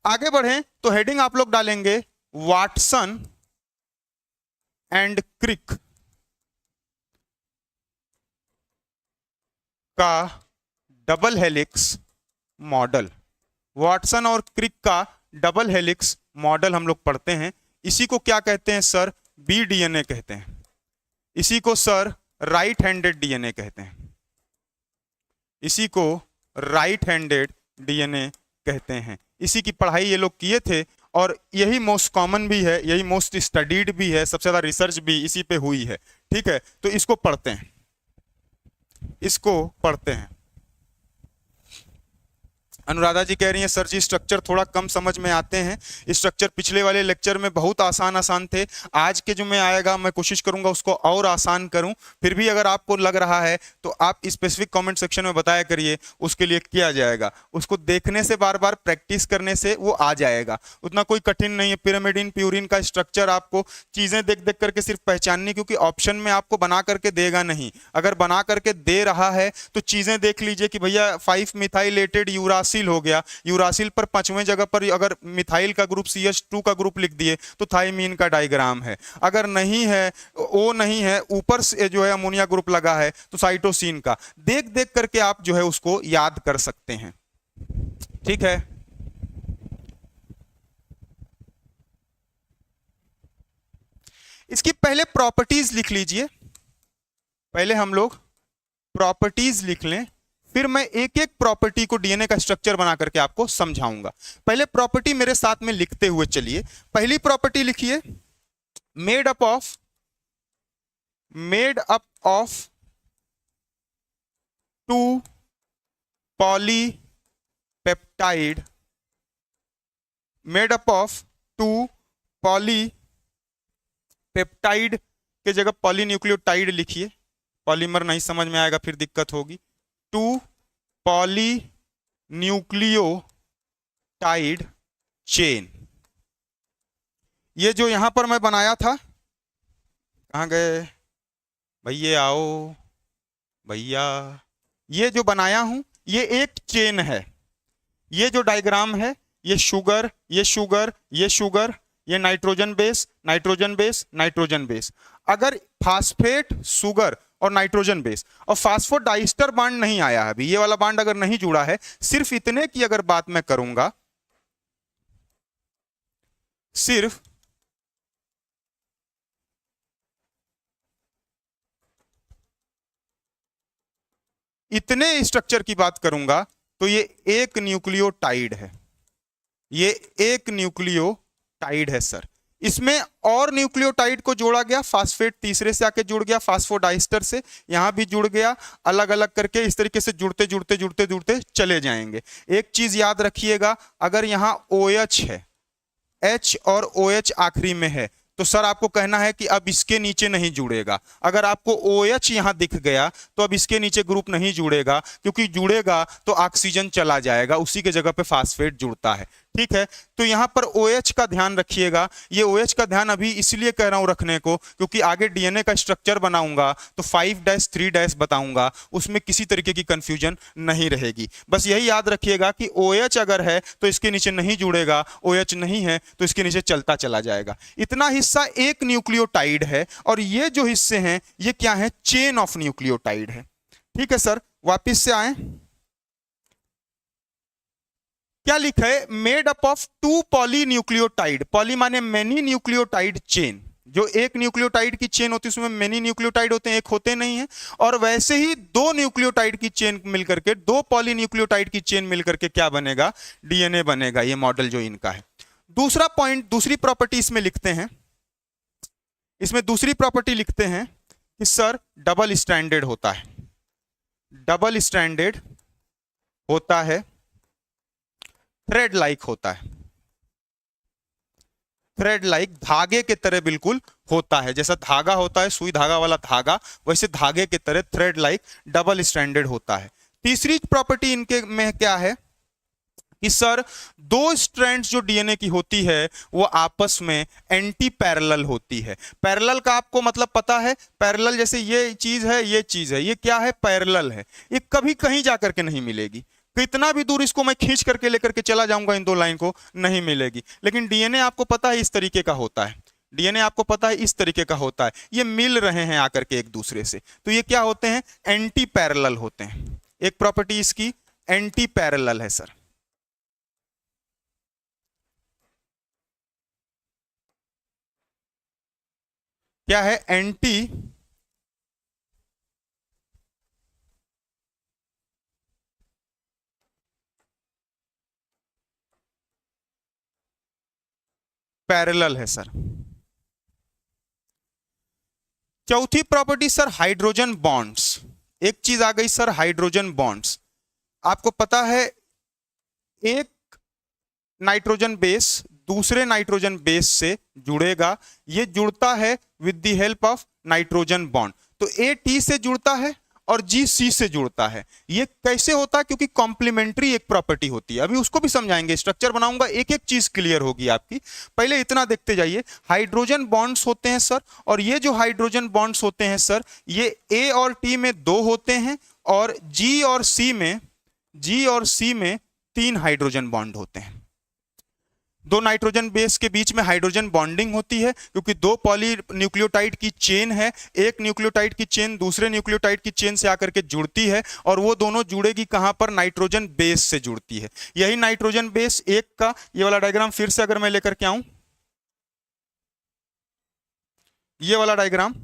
आगे बढ़े तो हेडिंग आप लोग डालेंगे वाटसन एंड क्रिक का डबल हेलिक्स मॉडल। वाटसन और क्रिक का डबल हेलिक्स मॉडल हम लोग पढ़ते हैं। इसी को क्या कहते हैं सर? बी डीएनए कहते हैं। इसी को सर राइट हैंडेड डीएनए कहते हैं। इसी को राइट हैंडेड डीएनए कहते हैं। इसी की पढ़ाई ये लोग किए थे और यही मोस्ट कॉमन भी है, यही मोस्ट स्टडीड भी है, सबसे ज्यादा रिसर्च भी इसी पे हुई है। ठीक है, तो इसको पढ़ते हैं, इसको पढ़ते हैं। अनुराधा जी कह रही हैं सर जी स्ट्रक्चर थोड़ा कम समझ में आते हैं, स्ट्रक्चर पिछले वाले लेक्चर में बहुत आसान आसान थे, आज के जो में आएगा मैं कोशिश करूंगा उसको और आसान करूं। फिर भी अगर आपको लग रहा है तो आप स्पेसिफिक कमेंट सेक्शन में बताया करिए, उसके लिए किया जाएगा। उसको देखने से, बार बार प्रैक्टिस करने से वो आ जाएगा, उतना कोई कठिन नहीं है। पिरामिडिन प्यूरिन का स्ट्रक्चर आपको चीजें देख देख करके सिर्फ पहचाननी, क्योंकि ऑप्शन में आपको बना करके देगा नहीं। अगर बना करके दे रहा है तो चीजें देख लीजिए कि भैया 5 मिथाइलेटेड यूरासिल हो गया, यूरासिल पर 5वें जगह पर अगर मिथाइल का ग्रुप CH2 का ग्रुप लिख दिए तो थाइमीन का डायग्राम है। अगर नहीं है, ओ नहीं है, ऊपर से जो है अमोनिया ग्रुप लगा है तो साइटोसिन का। देख देख करके आप जो है उसको याद कर सकते हैं। ठीक है, इसकी पहले प्रॉपर्टीज लिख लीजिए। पहले हम लोग प्रॉपर्टीज लिख लें, फिर मैं एक एक प्रॉपर्टी को डीएनए का स्ट्रक्चर बना करके आपको समझाऊंगा। पहले प्रॉपर्टी मेरे साथ में लिखते हुए चलिए। पहली प्रॉपर्टी लिखिए, made up of 2 polypeptide, made up of 2 polypeptide के जगह पॉलीन्यूक्लियोटाइड लिखिए, पॉलीमर नहीं समझ में आएगा फिर दिक्कत होगी। 2 पॉलीन्यूक्लियोटाइड चेन। ये जो यहां पर मैं बनाया था, कहां गए भैया? आओ भैया, ये जो बनाया हूं ये एक चेन है। ये जो डायग्राम है, ये शुगर, ये शुगर, ये शुगर, ये nitrogen base, nitrogen base, nitrogen base. अगर फास्फेट, शुगर और नाइट्रोजन बेस और फास्फोडाइस्टर बांड नहीं आया है अभी, ये वाला बांड अगर नहीं जुड़ा है, सिर्फ इतने की अगर बात मैं करूंगा, सिर्फ इतने स्ट्रक्चर की बात करूंगा तो ये एक न्यूक्लियोटाइड है, ये एक न्यूक्लियोटाइड है सर। इसमें और न्यूक्लियोटाइड को जोड़ा गया, फास्फेट तीसरे से आके जुड़ गया फास्फोडाइस्टर से, यहां भी जुड़ गया, अलग अलग करके इस तरीके से जुड़ते जुड़ते जुड़ते जुड़ते चले जाएंगे। एक चीज याद रखिएगा, अगर यहां OH है, H और OH आखिरी में है, तो सर आपको कहना है कि अब इसके नीचे नहीं जुड़ेगा। अगर आपको OH यहां दिख गया तो अब इसके नीचे ग्रुप नहीं जुड़ेगा, क्योंकि जुड़ेगा तो ऑक्सीजन चला जाएगा, उसी के जगह पे फास्फेट जुड़ता है। ठीक है, तो यहां पर OH का ध्यान रखिएगा। ये OH का ध्यान अभी इसलिए कह रहा हूं रखने को, क्योंकि आगे DNA का स्ट्रक्चर बनाऊंगा तो 5-3- बताऊंगा, उसमें किसी तरीके की कंफ्यूजन नहीं रहेगी। बस यही याद रखिएगा कि OH अगर है तो इसके नीचे नहीं जुड़ेगा, OH नहीं है तो इसके नीचे चलता चला जाएगा। इतना हिस्सा एक न्यूक्लियोटाइड है, और ये जो हिस्से हैं ये क्या है, चेन ऑफ न्यूक्लियोटाइड है। ठीक है सर, वापिस से आए, क्या लिखा है, made up of 2 polynucleotide. Poly माने मेनी न्यूक्लियोटाइड चेन। जो एक न्यूक्लियोटाइड की चेन होती है उसमें मेनी न्यूक्लियोटाइड होते हैं, एक होते नहीं है। और वैसे ही 2 न्यूक्लियोटाइड की चेन मिलकर के, 2 पॉलीन्यूक्लियोटाइड की चेन मिलकर के क्या बनेगा, DNA बनेगा। ये मॉडल जो इनका है। दूसरा पॉइंट, दूसरी प्रॉपर्टी इसमें लिखते हैं, इसमें दूसरी प्रॉपर्टी लिखते हैं कि सर डबल स्ट्रैंडेड होता है। डबल स्ट्रैंडेड होता है, थ्रेड लाइक होता है, थ्रेड लाइक धागे के तरह बिल्कुल होता है। जैसा धागा होता है, सुई धागा वाला धागा, वैसे धागे के तरह थ्रेड लाइक डबल स्ट्रैंडेड होता है। तीसरी प्रॉपर्टी इनके में क्या है कि सर 2 स्ट्रैंड्स जो DNA की होती है वो आपस में एंटी पैरेलल होती है। पैरेलल का आपको मतलब पता है, पैरेलल जैसे ये चीज है, ये चीज है, ये क्या है, पैरेलल है। ये कभी कहीं जाकर के नहीं मिलेगी, कितना भी दूर इसको मैं खींच करके लेकर के चला जाऊंगा इन 2 लाइन को, नहीं मिलेगी। लेकिन DNA आपको पता है इस तरीके का होता है, DNA आपको पता है इस तरीके का होता है। ये मिल रहे हैं आकर के एक दूसरे से, तो ये क्या होते हैं, एंटी पैरेलल होते हैं। एक प्रॉपर्टी इसकी एंटी पैरेलल है सर। क्या है, एंटी पैरेलल है सर। चौथी प्रॉपर्टी सर हाइड्रोजन बॉन्ड्स। एक चीज आ गई सर, हाइड्रोजन बॉन्ड्स। आपको पता है एक नाइट्रोजन बेस दूसरे नाइट्रोजन बेस से जुड़ेगा, ये जुड़ता है with the help of nitrogen bond. तो A T से जुड़ता है और G C से जुड़ता है। ये कैसे होता है, क्योंकि कॉम्प्लीमेंट्री एक प्रॉपर्टी होती है। अभी उसको भी समझाएंगे, स्ट्रक्चर बनाऊंगा, एक एक चीज क्लियर होगी आपकी। पहले इतना देखते जाइए, हाइड्रोजन बॉन्ड्स होते हैं सर, और ये जो हाइड्रोजन बॉन्ड्स होते हैं सर, ये A और T में 2 होते हैं, और G और C में 3 हाइड्रोजन बॉन्ड होते हैं। 2 नाइट्रोजन बेस के बीच में हाइड्रोजन बॉन्डिंग होती है, क्योंकि 2 पॉलीन्यूक्लियोटाइड की चेन है। एक न्यूक्लियोटाइड की चेन दूसरे न्यूक्लियोटाइड की चेन से आकर के जुड़ती है, और वो दोनों जुड़ेगी कहां पर, नाइट्रोजन बेस से जुड़ती है। यही नाइट्रोजन बेस एक का, ये वाला डायग्राम फिर से अगर मैं लेकर के आऊं, ये वाला डायग्राम,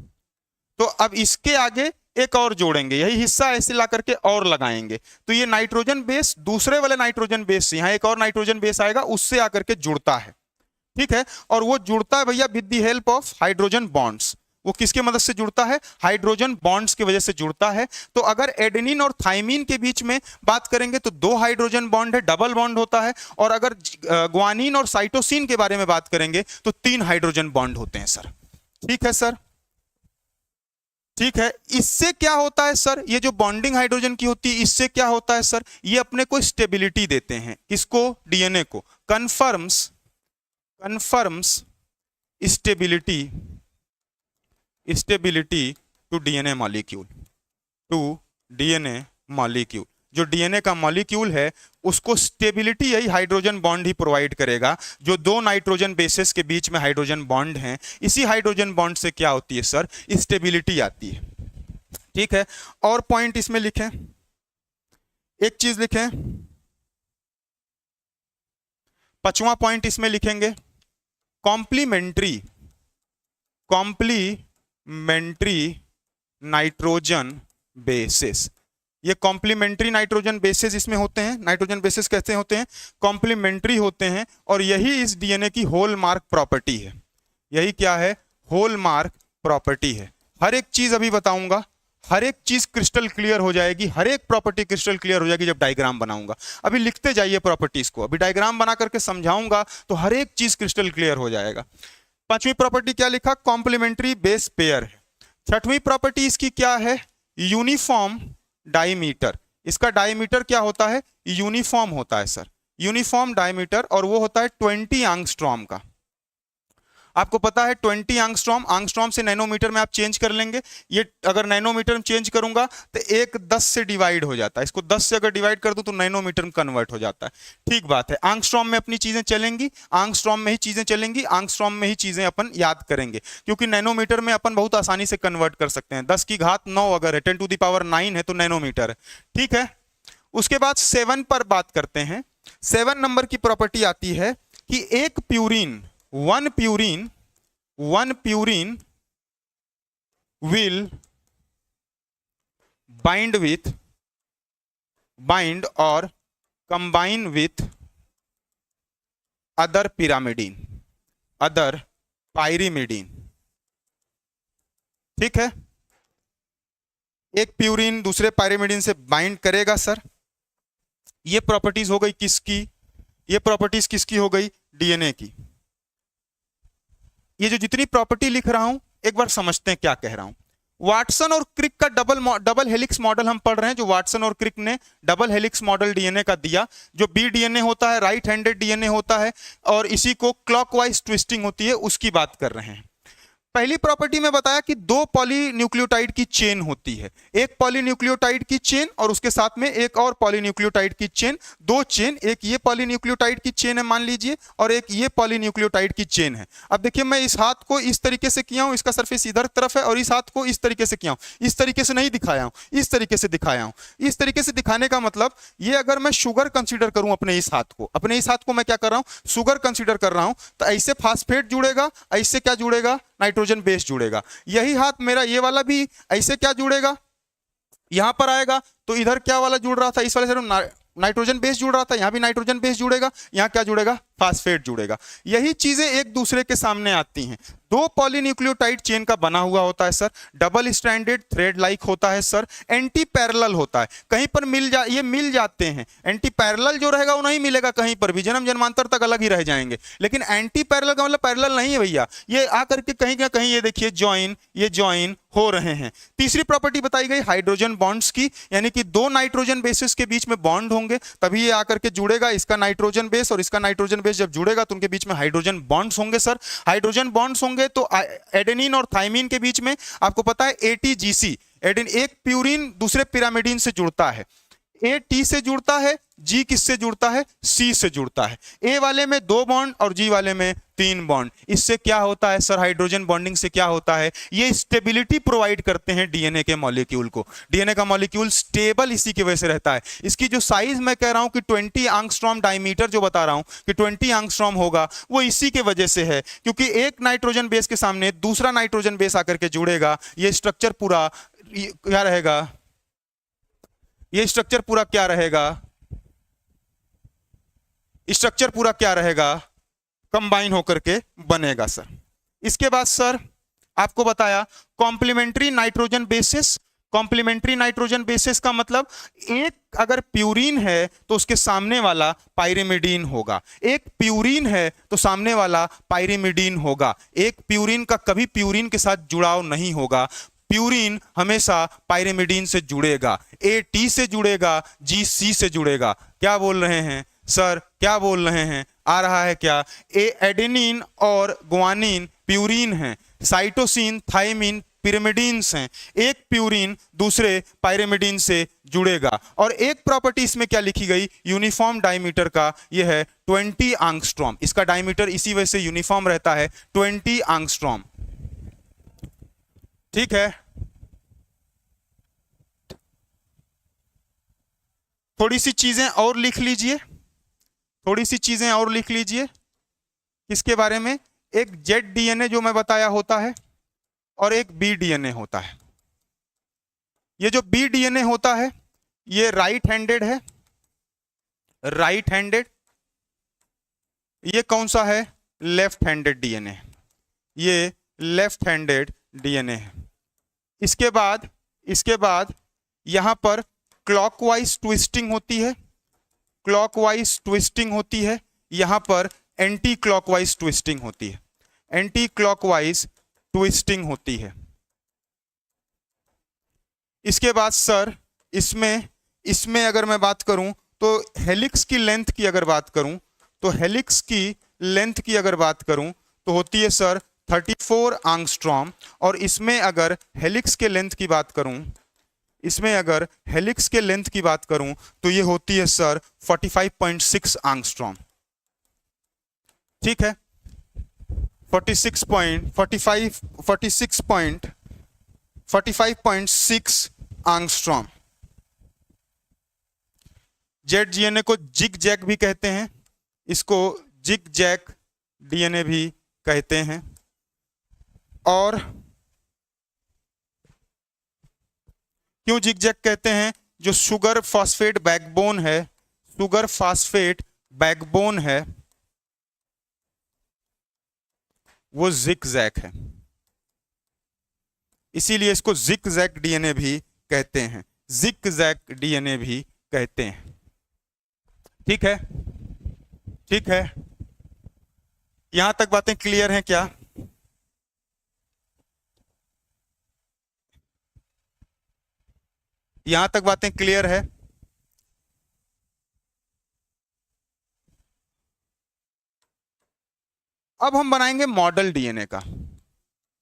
तो अब इसके आगे एक और जोड़ेंगे, यही हिस्सा ऐसे ला करके और लगाएंगे, तो ये नाइट्रोजन बेस दूसरे वाले नाइट्रोजन बेस से, यहां एक और नाइट्रोजन बेस आएगा, उससे आकर के जुड़ता है। ठीक है, और वो जुड़ता है भैया with the help of hydrogen bonds. वो किसके मदद से जुड़ता है, हाइड्रोजन बॉन्ड्स की वजह से जुड़ता है। तो अगर एडेनिन और थाइमिन के बीच में बात करेंगे तो 2 हाइड्रोजन बॉन्ड है, डबल बॉन्ड होता है। और अगर ग्वानिन और साइटोसिन के बारे में बात करेंगे तो 3 हाइड्रोजन बॉन्ड होते हैं सर। ठीक है सर, ठीक है। इससे क्या होता है सर, ये जो बॉन्डिंग हाइड्रोजन की होती है, इससे क्या होता है सर, ये अपने को स्टेबिलिटी देते हैं। किसको, DNA को। Confirms stability to DNA molecule. जो DNA का मॉलिक्यूल है उसको स्टेबिलिटी यही हाइड्रोजन बॉन्ड ही प्रोवाइड करेगा। जो 2 नाइट्रोजन बेसेस के बीच में हाइड्रोजन बॉन्ड हैं, इसी हाइड्रोजन बॉन्ड से क्या होती है सर, स्टेबिलिटी आती है। ठीक है, और पॉइंट इसमें लिखें, एक चीज लिखें, 5वां पॉइंट इसमें लिखेंगे, कॉम्प्लीमेंट्री नाइट्रोजन बेसेस। ये कॉम्प्लीमेंट्री नाइट्रोजन बेसेस इसमें होते हैं। नाइट्रोजन बेसेस कैसे होते हैं, कॉम्प्लीमेंट्री होते हैं, और यही इस DNA की हॉलमार्क प्रॉपर्टी है। यही क्या है, हॉलमार्क प्रॉपर्टी है। हर एक चीज अभी बताऊंगा, हर एक चीज क्रिस्टल क्लियर हो जाएगी, हर एक प्रॉपर्टी क्रिस्टल क्लियर हो जाएगी जब डायग्राम बनाऊंगा। अभी लिखते जाइए प्रॉपर्टीज को, अभी डायग्राम बना करके समझाऊंगा तो हर एक चीज क्रिस्टल क्लियर हो जाएगा। पांचवी प्रॉपर्टी क्या लिखा, कॉम्प्लीमेंट्री बेस पेयर है। छठवीं प्रॉपर्टी इसकी क्या है, यूनिफॉर्म डायमीटर। इसका डायमीटर क्या होता है, यूनिफॉर्म होता है सर, यूनिफॉर्म डायमीटर, और वो होता है 20 एंगस्ट्रॉम का। आपको पता है 20 एंगस्ट्रॉम, एंगस्ट्रॉम से नैनोमीटर में आप चेंज कर लेंगे। ये अगर नैनोमीटर में चेंज करूंगा तो एक 10 से डिवाइड हो जाता है, इसको 10 से अगर डिवाइड कर दूं तो नैनोमीटर में कन्वर्ट हो जाता है। ठीक बात है, एंगस्ट्रॉम में अपनी चीजें चलेंगी, एंगस्ट्रॉम में ही चीजें चलेंगी, एंगस्ट्रॉम में ही चीजें अपन याद करेंगे, क्योंकि नैनोमीटर में अपन बहुत आसानी से कन्वर्ट कर सकते हैं। 10 की घात 9 अगर है, 10 टू द पावर 9 है तो नैनोमीटर है। ठीक है, उसके बाद 7 पर बात करते हैं। 7 नंबर की प्रॉपर्टी आती है कि एक purine, one purine will bind or combine with other pyrimidine। ठीक है, एक प्यूरिन दूसरे पायरिमिडीन से बाइंड करेगा सर। ये प्रॉपर्टीज हो गई किसकी, ये प्रॉपर्टीज किसकी हो गई, डीएनए की। ये जो जितनी प्रॉपर्टी लिख रहा हूं एक बार समझते हैं क्या कह रहा हूं। वाटसन और क्रिक का डबल हेलिक्स मॉडल हम पढ़ रहे हैं, जो वाटसन और क्रिक ने डबल हेलिक्स मॉडल डीएनए का दिया। जो बी डीएनए होता है राइट हैंडेड डीएनए होता है, और इसी को क्लॉकवाइज ट्विस्टिंग होती है, उसकी बात कर रहे हैं। पहली प्रॉपर्टी में बताया कि 2 पॉलीन्यूक्लियोटाइड की चेन होती है, एक पॉलीन्यूक्लियोटाइड की चेन और उसके साथ में एक और पॉलीन्यूक्लियोटाइड की चेन, 2 चेन, एक ये पॉलीन्यूक्लियोटाइड की चेन है मान लीजिए, और एक ये पॉलीन्यूक्लियोटाइड की चेन है। अब देखिए मैं इस हाथ को इस तरीके से किया हूं, इसका सरफेस इधर तरफ है, और इस हाथ को इस तरीके से किया हूं। इस तरीके से नहीं दिखाया हूं, इस तरीके से दिखाया हूं। इस तरीके से दिखाने का मतलब, ये अगर मैं शुगर कंसीडर करूं अपने इस हाथ को, अपने इस हाथ को मैं क्या कर रहा हूं, शुगर कंसीडर कर रहा हूं, तो ऐसे फास्फेट जुड़ेगा, ऐसे क्या जुड़ेगा, नाइट्रोजन बेस जुड़ेगा। यही हाथ मेरा ये वाला भी ऐसे क्या जुड़ेगा, यहां पर आएगा, तो इधर क्या वाला जुड़ रहा था, इस वाले से नाइट्रोजन बेस जुड़ रहा था, यहां भी नाइट्रोजन बेस जुड़ेगा, यहां क्या जुड़ेगा, फास्फेट जुड़ेगा। यही चीजें एक दूसरे के सामने आती हैं। 2 पॉलीन्यूक्लियोटाइड चेन का बना हुआ होता है sir, double stranded thread like होता है सर, एंटी पैरेलल होता है, कहीं पर ये मिल जाते हैं। एंटी पैरेलल जो रहेगा वो नहीं मिलेगा कहीं पर भी, जन्म जन्मांतर तक अलग ही रह जाएंगे। लेकिन एंटी पैरेलल का मतलब पैरेलल नहीं है भैया, ये आकर के कहीं ना कहीं ये देखिए ज्वाइन हो रहे हैं। तीसरी प्रॉपर्टी बताई गई हाइड्रोजन बॉन्ड्स की, यानी कि 2 नाइट्रोजन बेसेस के बीच में बॉन्ड होंगे तभी ये आकर के जुड़ेगा। इसका नाइट्रोजन बेस और इसका नाइट्रोजन बेस जब जुड़ेगा तो उनके बीच में हाइड्रोजन बॉन्ड्स होंगे सर। हाइड्रोजन बॉन्ड्स होंगे तो एडेनिन और थाइमिन के बीच में आपको पता है एटीजीसी, एक प्यूरिन दूसरे पिरामिडिन से जुड़ता है, ए टी से जुड़ता है, जी किससे जुड़ता है, सी से जुड़ता है। ए वाले में 2 बॉन्ड और जी वाले में 3 बॉन्ड। इससे क्या होता है सर, हाइड्रोजन बॉन्डिंग से क्या होता है, ये स्टेबिलिटी प्रोवाइड करते हैं डीएनए के मॉलिक्यूल को। डीएनए का मॉलिक्यूल स्टेबल इसी की वजह से रहता है। इसकी जो साइज मैं कह रहा हूं कि 20 एंगस्ट्रॉम डायमीटर जो बता रहा हूं कि 20 एंगस्ट्रॉम होगा, वो इसी के वजह से है, क्योंकि एक नाइट्रोजन बेस के सामने दूसरा नाइट्रोजन बेस आकर के जुड़ेगा। ये स्ट्रक्चर पूरा क्या रहेगा, ये स्ट्रक्चर पूरा क्या रहेगा, स्ट्रक्चर पूरा क्या रहेगा, कंबाइन होकर के बनेगा सर। इसके बाद सर आपको बताया complementary nitrogen bases. Complementary nitrogen bases का मतलब, एक अगर प्यूरिन है तो उसके सामने वाला पायरिमिडीन होगा, एक प्यूरिन है तो सामने वाला पायरिमिडीन होगा। एक प्यूरिन का कभी प्यूरिन के साथ जुड़ाव नहीं होगा, प्यूरिन हमेशा पायरिमिडीन से जुड़ेगा, ए टी से जुड़ेगा, जी सी से जुड़ेगा। क्या बोल रहे हैं सर, क्या बोल रहे हैं, आ रहा है क्या, ए एडेनिन और गुआनिन प्यूरिन हैं, साइटोसिन थाइमिन पिरिमिडीन्स हैं। एक प्यूरिन दूसरे पायरिमिडीन से जुड़ेगा। और एक प्रॉपर्टी इसमें क्या लिखी गई, यूनिफॉर्म डायमीटर का, यह है 20 एंगस्ट्रॉम। इसका डायमीटर इसी वजह से यूनिफॉर्म रहता है, 20 एंगस्ट्रॉम। ठीक है, थोड़ी सी चीजें और लिख लीजिए, थोड़ी सी चीजें और लिख लीजिए। किसके बारे में, एक जेड डीएनए जो मैं बताया होता है और एक बी डीएनए होता है। ये जो बी डीएनए होता है ये राइट हैंडेड है, राइट हैंडेड। ये कौन सा है, लेफ्ट हैंडेड डीएनए, ये लेफ्ट हैंडेड डीएनए है। इसके बाद यहां पर क्लॉकवाइज ट्विस्टिंग होती है, क्लॉकवाइज ट्विस्टिंग होती है, यहां पर एंटी क्लॉकवाइज ट्विस्टिंग होती है। एंटी क्लॉकवाइज ट्विस्टिंग होती है। इसके बाद सर इसमें अगर मैं बात करूं तो हेलिक्स की लेंथ की अगर बात करूं तो हेलिक्स की लेंथ की अगर बात करूं तो होती है सर 34 एंगस्ट्रॉम। और इसमें अगर हेलिक्स के लेंथ की बात करूं तो ये होती है सर 45.6 एंगस्ट्रॉम। ठीक है, 45.6 एंगस्ट्रॉम। जेड डीएनए को जिग जैग भी कहते हैं, इसको जिग जैग डीएनए भी कहते हैं। और क्यों जिग जैग कहते हैं? जो शुगर फॉस्फेट बैकबोन है वो जिग जैग है, इसीलिए इसको जिग जैग डीएनए भी कहते हैं, जिग जैग डीएनए भी कहते हैं। ठीक है, ठीक है, यहां तक बातें क्लियर हैं क्या? यहां तक बातें क्लियर है? अब हम बनाएंगे मॉडल डीएनए का,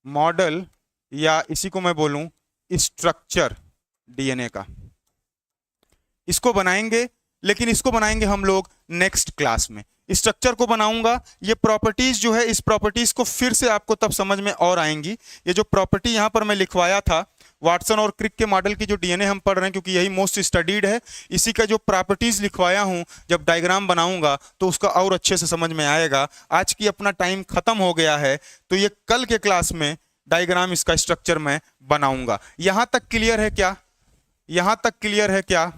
मॉडल या इसी को मैं बोलूं स्ट्रक्चर डीएनए का। इसको बनाएंगे, लेकिन इसको बनाएंगे हम लोग नेक्स्ट क्लास में। स्ट्रक्चर को बनाऊंगा, ये प्रॉपर्टीज जो है इस प्रॉपर्टीज को फिर से आपको तब समझ में और आएंगी। ये जो प्रॉपर्टी यहां पर मैं लिखवाया था वाटसन और क्रिक के मॉडल की जो डीएनए हम पढ़ रहे हैं, क्योंकि यही मोस्ट स्टडीड है, इसी का जो प्रॉपर्टीज लिखवाया हूं जब डायग्राम बनाऊंगा तो उसका और अच्छे से समझ में आएगा। आज की अपना टाइम खत्म हो गया है, तो ये कल के क्लास में डायग्राम इसका स्ट्रक्चर मैं बनाऊंगा। यहां तक क्लियर है क्या? यहां तक क्लियर है क्या?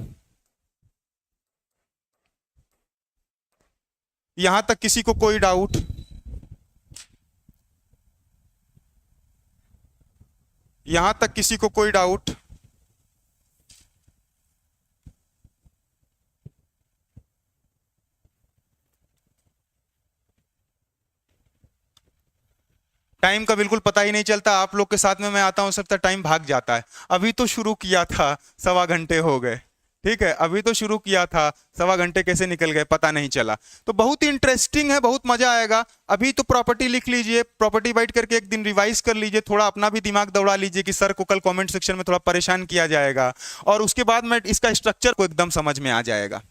यहां तक किसी को कोई डाउट? यहां तक किसी को कोई डाउट? टाइम का बिल्कुल पता ही नहीं चलता, आप लोग के साथ में मैं आता हूं सब तक टाइम भाग जाता है। अभी तो शुरू किया था, 1.25 घंटे हो गए। ठीक है, अभी तो शुरू किया था, 1.25 घंटे कैसे निकल गए पता नहीं चला। तो बहुत ही इंटरेस्टिंग है, बहुत मजा आएगा। अभी तो प्रॉपर्टी लिख लीजिए, प्रॉपर्टी बाइट करके एक दिन रिवाइज कर लीजिए, थोड़ा अपना भी दिमाग दौड़ा लीजिए कि सर को कल कमेंट सेक्शन में थोड़ा परेशान किया जाएगा, और उसके बाद में इसका स्ट्रक्चर को एकदम समझ में आ जाएगा।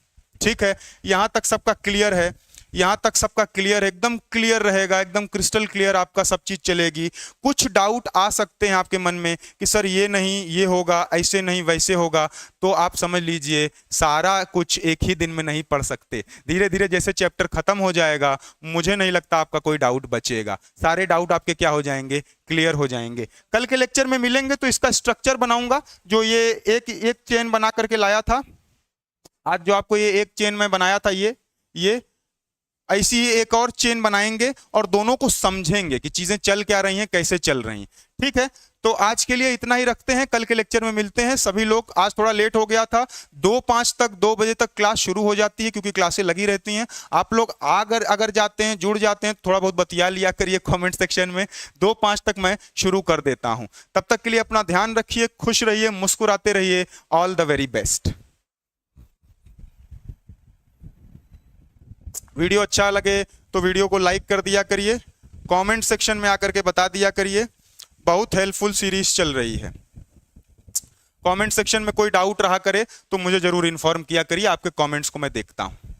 ठीक है, यहां तक सबका क्लियर है? यहां तक सबका क्लियर है? एकदम क्लियर रहेगा, एकदम क्रिस्टल क्लियर आपका सब चीज चलेगी। कुछ डाउट आ सकते हैं आपके मन में कि सर ये नहीं ये होगा, ऐसे नहीं वैसे होगा, तो आप समझ लीजिए सारा कुछ एक ही दिन में नहीं पढ़ सकते। धीरे धीरे जैसे चैप्टर खत्म हो जाएगा, मुझे नहीं लगता आपका कोई डाउट बचेगा, सारे डाउट आपके क्या हो जाएंगे? क्लियर हो जाएंगे। कल के लेक्चर में मिलेंगे तो इसका स्ट्रक्चर बनाऊंगा, जो ये एक चेन बना करके लाया था आज, जो आपको ये एक चेन में बनाया था, ये ऐसी ही एक और चेन बनाएंगे और दोनों को समझेंगे कि चीजें चल क्या रही हैं, कैसे चल रही हैं। ठीक है, तो आज के लिए इतना ही रखते हैं, कल के लेक्चर में मिलते हैं। सभी लोग, आज थोड़ा लेट हो गया था, 2 बजे तक क्लास शुरू हो जाती है क्योंकि क्लासें लगी रहती हैं। आप लोग अगर जाते हैं, जुड़ जाते हैं, थोड़ा बहुत बतिया लिया करिए कमेंट सेक्शन में। 2:05 तक मैं शुरू कर देता हूं। तब तक के लिए अपना ध्यान रखिए, खुश रहिए, मुस्कुराते रहिए। All the very best. Video अच्छा लगे तो वीडियो को लाइक कर दिया करिए, कमेंट सेक्शन में आकर के बता दिया करिए। बहुत हेल्पफुल सीरीज चल रही है। कमेंट सेक्शन में कोई डाउट रहा करे तो मुझे जरूर इन्फॉर्म किया करिए, आपके कमेंट्स को मैं देखता हूं।